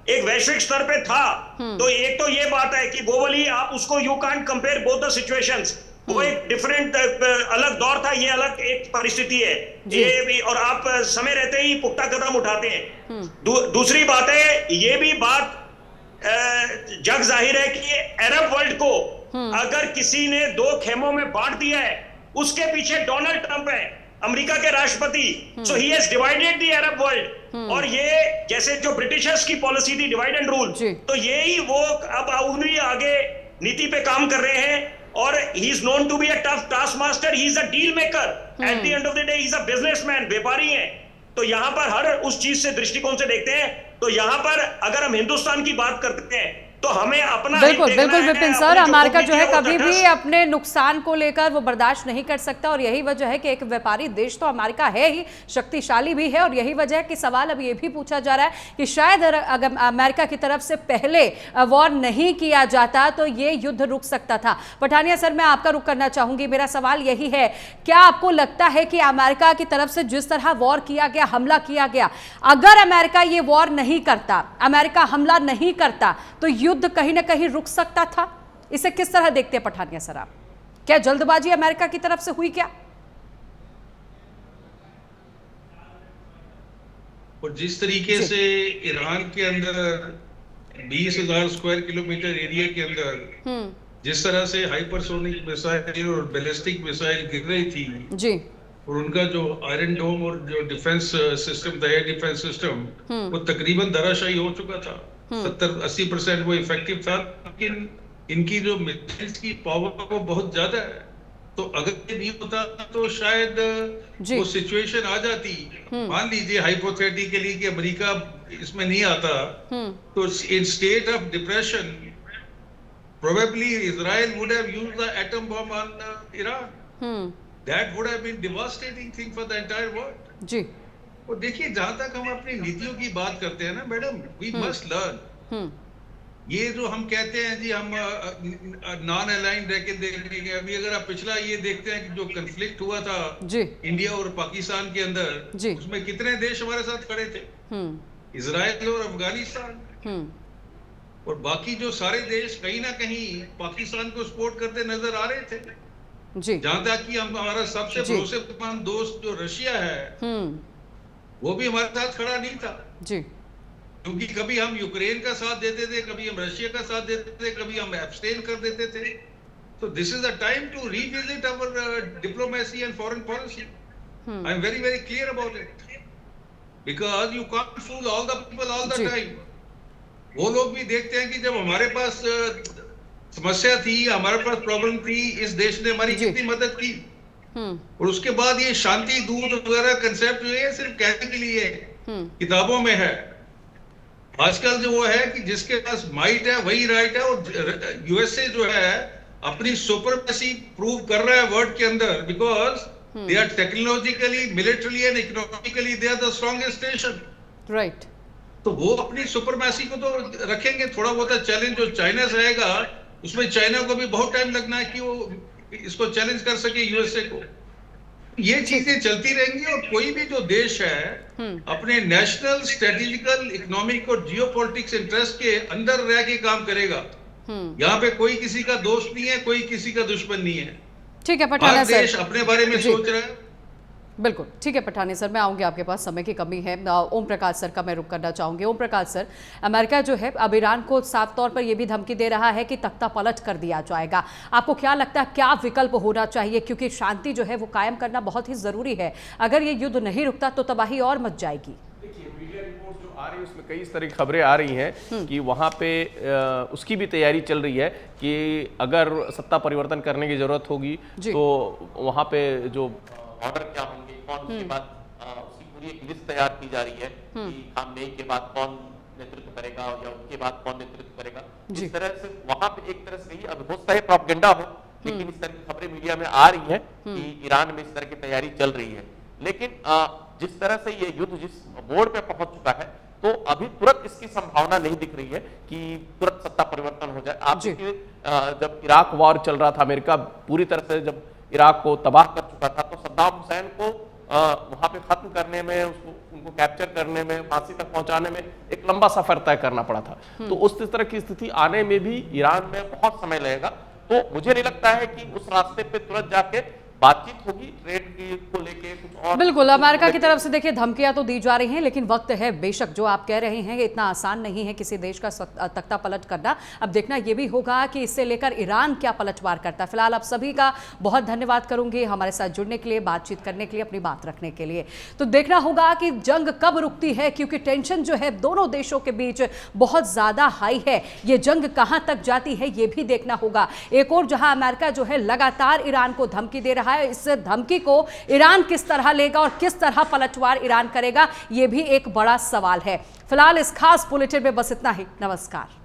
एक वैश्विक स्तर पे था। तो एक तो ये बात है कि वो वाली आप उसको you can't compare both the situations, वो एक डिफरेंट अलग दौर था, ये अलग एक परिस्थिति है ये भी, और आप समय रहते ही पुख्ता कदम उठाते हैं। दूसरी बात है, ये भी बात जग जाहिर है कि अरब वर्ल्ड को अगर किसी ने 2 खेमों में बांट दिया है, उसके पीछे डोनाल्ड ट्रंप है। अमेरिका के राष्ट्रपति, so he has divided the Arab world. और ये जैसे जो ब्रिटिशर्स की पॉलिसी थी डिवाइड एंड रूल, तो यही वो अब उन्हीं आगे नीति पे काम कर रहे हैं। और he is known to be a tough task master, he is a deal maker, at the end of the day he is a businessman, व्यापारी है। तो यहाँ पर हर उस चीज से दृष्टिकोण से देखते हैं। तो यहाँ पर अगर हम हिंदुस्तान की बात करते हैं तो हमें अपना बिल्कुल विपिन सर, अमेरिका जो है कभी भी अपने नुकसान को लेकर वो बर्दाश्त नहीं कर सकता, और यही वजह है कि एक व्यापारी देश तो अमेरिका है ही, शक्तिशाली भी है। और यही वजह है कि सवाल अब ये भी पूछा जा रहा है कि शायद अगर अमेरिका की तरफ से पहले वॉर नहीं किया जाता तो ये युद्ध रुक सकता था। पठानिया सर, मैं आपका रुख करना चाहूंगी। मेरा सवाल यही है, क्या आपको लगता है कि अमेरिका की तरफ से जिस तरह वॉर किया गया, हमला किया गया, अगर अमेरिका ये वॉर नहीं करता, अमेरिका हमला नहीं करता, तो युद्ध कहीं ना कहीं रुक सकता था? इसे किस तरह देखते हैं पठानिया सर आप? क्या जल्दबाजी अमेरिका की तरफ से हुई क्या? और जिस तरीके से ईरान के अंदर 20,000 स्क्वायर किलोमीटर एरिया के अंदर जिस तरह से हाइपरसोनिक मिसाइल और बैलिस्टिक मिसाइल गिर रही थी जी, और उनका जो आयरन डोम और जो डिफेंस सिस्टम था, एयर डिफेंस सिस्टम, वो तकरीबन धराशायी हो चुका था। 70-80% वो इफेक्टिव था, लेकिन इनकी जो मिसाइल्स की पावर वो बहुत ज्यादा है। तो अगर ये नहीं होता तो शायद वो सिचुएशन आ जाती। मान लीजिए हाइपोथेटिकली कि अमेरिका इसमें नहीं आता, तो in state of depression probably Israel would have used the atom bomb on Iran. That would have been devastating thing for the entire world. जी, और देखिए, जहां तक हम अपनी नीतियों की बात करते हैं ना मैडम, वी मस्ट लर्न। ये जो हम कहते हैं जी हम नॉन अलाइंड रह के देखेंगे, अभी अगर आप पिछला ये देखते हैं कि जो कन्फ्लिक्ट हुआ था इंडिया और पाकिस्तान के अंदर, उसमें कितने देश हमारे साथ खड़े थे? इजराइल और अफगानिस्तान, और बाकी जो सारे देश कहीं ना कहीं पाकिस्तान को सपोर्ट करते नजर आ रहे थे। जहां तक कि हमारा सबसे भरोसेमंद दोस्त जो रशिया है, वो भी हमारे साथ खड़ा नहीं था जी, क्योंकि कभी हम यूक्रेन का साथ देते थे, कभी हम रशिया का साथ देते थे, कभी हम एब्सटेन कर देते थे। तो this is a time to revisit our diplomacy and foreign policy. I am very very clear about it, because you can't fool all the people all the time. वो लोग भी देखते हैं कि जब हमारे पास समस्या थी, हमारे पास प्रॉब्लम थी, इस देश ने हमारी कितनी मदद की। और उसके बाद ये शांति दूत वगैरह कंसेप्ट जो है सिर्फ कहने के लिए किताबों में है। आजकल जो वो है कि जिसके पास माइट है वही राइट है, और यूएसए जो है अपनी सुपरमेसी प्रूव कर रहा है वर्ल्ड के अंदर, because they are technologically, military and economically they are the strongest nation. Right, तो वो अपनी सुपरमेसी को तो रखेंगे। थोड़ा बहुत चैलेंज जो चाइना से आएगा, उसमें चाइना को भी बहुत टाइम लगना है कि वो इसको चैलेंज कर सके यूएसए को। ये चीजें चलती रहेंगी, और कोई भी जो देश है अपने नेशनल, स्ट्रेटेजिकल, इकोनॉमिक और जियोपॉलिटिक्स इंटरेस्ट के अंदर रह के काम करेगा। यहाँ पे कोई किसी का दोस्त नहीं है, कोई किसी का दुश्मन नहीं है। ठीक है पठानिया सर, देश अपने बारे में सोच रहा है। बिल्कुल ठीक है पठानिया सर, मैं आऊंगी, आपके पास समय की कमी है। ओम प्रकाश सर का मैं रुख करना चाहूंगी। ओम प्रकाश सर, अमेरिका जो है अब ईरान को साफ तौर पर यह भी धमकी दे रहा है कि तख्ता पलट कर दिया जाएगा। आपको क्या लगता है क्या विकल्प होना चाहिए, क्योंकि शांति जो है वो कायम करना बहुत ही जरूरी है। अगर ये युद्ध नहीं रुकता तो तबाही और मच जाएगी। मीडिया रिपोर्ट जो आ रही है उसमें कई तरह की खबरें आ रही हैं कि वहाँ पे उसकी भी तैयारी चल रही है कि अगर सत्ता परिवर्तन करने की जरूरत होगी तो वहाँ पे जो ऑर्डर क्या होंगे, कौन उसके बाद उसकी पूरी एक लिस्ट तैयार की जा रही है कि खामनेई के बाद कौन नेतृत्व करेगा या उनके बाद कौन नेतृत्व करेगा। इस तरह से वहाँ पे एक तरह से अब हो सकता है प्रोपेगेंडा हो, लेकिन इस तरह की खबरें मीडिया में आ रही है कि ईरान में इस तरह की तैयारी चल रही है। लेकिन जिस तरह से ये युद्ध जिस मोड़ पे पहुंच चुका है, तो अभी तुरंत इसकी संभावना नहीं दिख रही है कि तुरंत सत्ता परिवर्तन हो जाए। आप देखिए, जब इराक वॉर चल रहा था, अमेरिका पूरी तरह से जब इराक को तबाह कर चुका था, तो सद्दाम हुसैन को वहां पे खत्म करने में, उनको कैप्चर करने में, फांसी तक पहुंचाने में एक लंबा सफर तय करना पड़ा था। तो उस तरह की स्थिति आने में भी ईरान में बहुत समय लगेगा। तो मुझे नहीं लगता है कि उस रास्ते पे तुरंत जाके बातचीत होगी ट्रेड को लेके कुछ और। बिल्कुल, अमेरिका की तरफ से देखिए धमकियां तो दी जा रही हैं, लेकिन वक्त है बेशक जो आप कह रहे हैं इतना आसान नहीं है किसी देश का तख्ता पलट करना। अब देखना यह भी होगा कि इससे लेकर ईरान क्या पलटवार करता है। फिलहाल आप सभी का बहुत धन्यवाद करूंगी हमारे साथ जुड़ने के लिए, बातचीत करने के लिए, अपनी बात रखने के लिए। तो देखना होगा कि जंग कब रुकती है, क्योंकि टेंशन जो है दोनों देशों के बीच बहुत ज्यादा हाई है। ये जंग कहां तक जाती है ये भी देखना होगा। एक और जहां अमेरिका जो है लगातार ईरान को धमकी दे रहा है, इस धमकी को ईरान किस तरह लेगा और किस तरह पलटवार ईरान करेगा, यह भी एक बड़ा सवाल है। फिलहाल इस खास बुलेटिन में बस इतना ही। नमस्कार।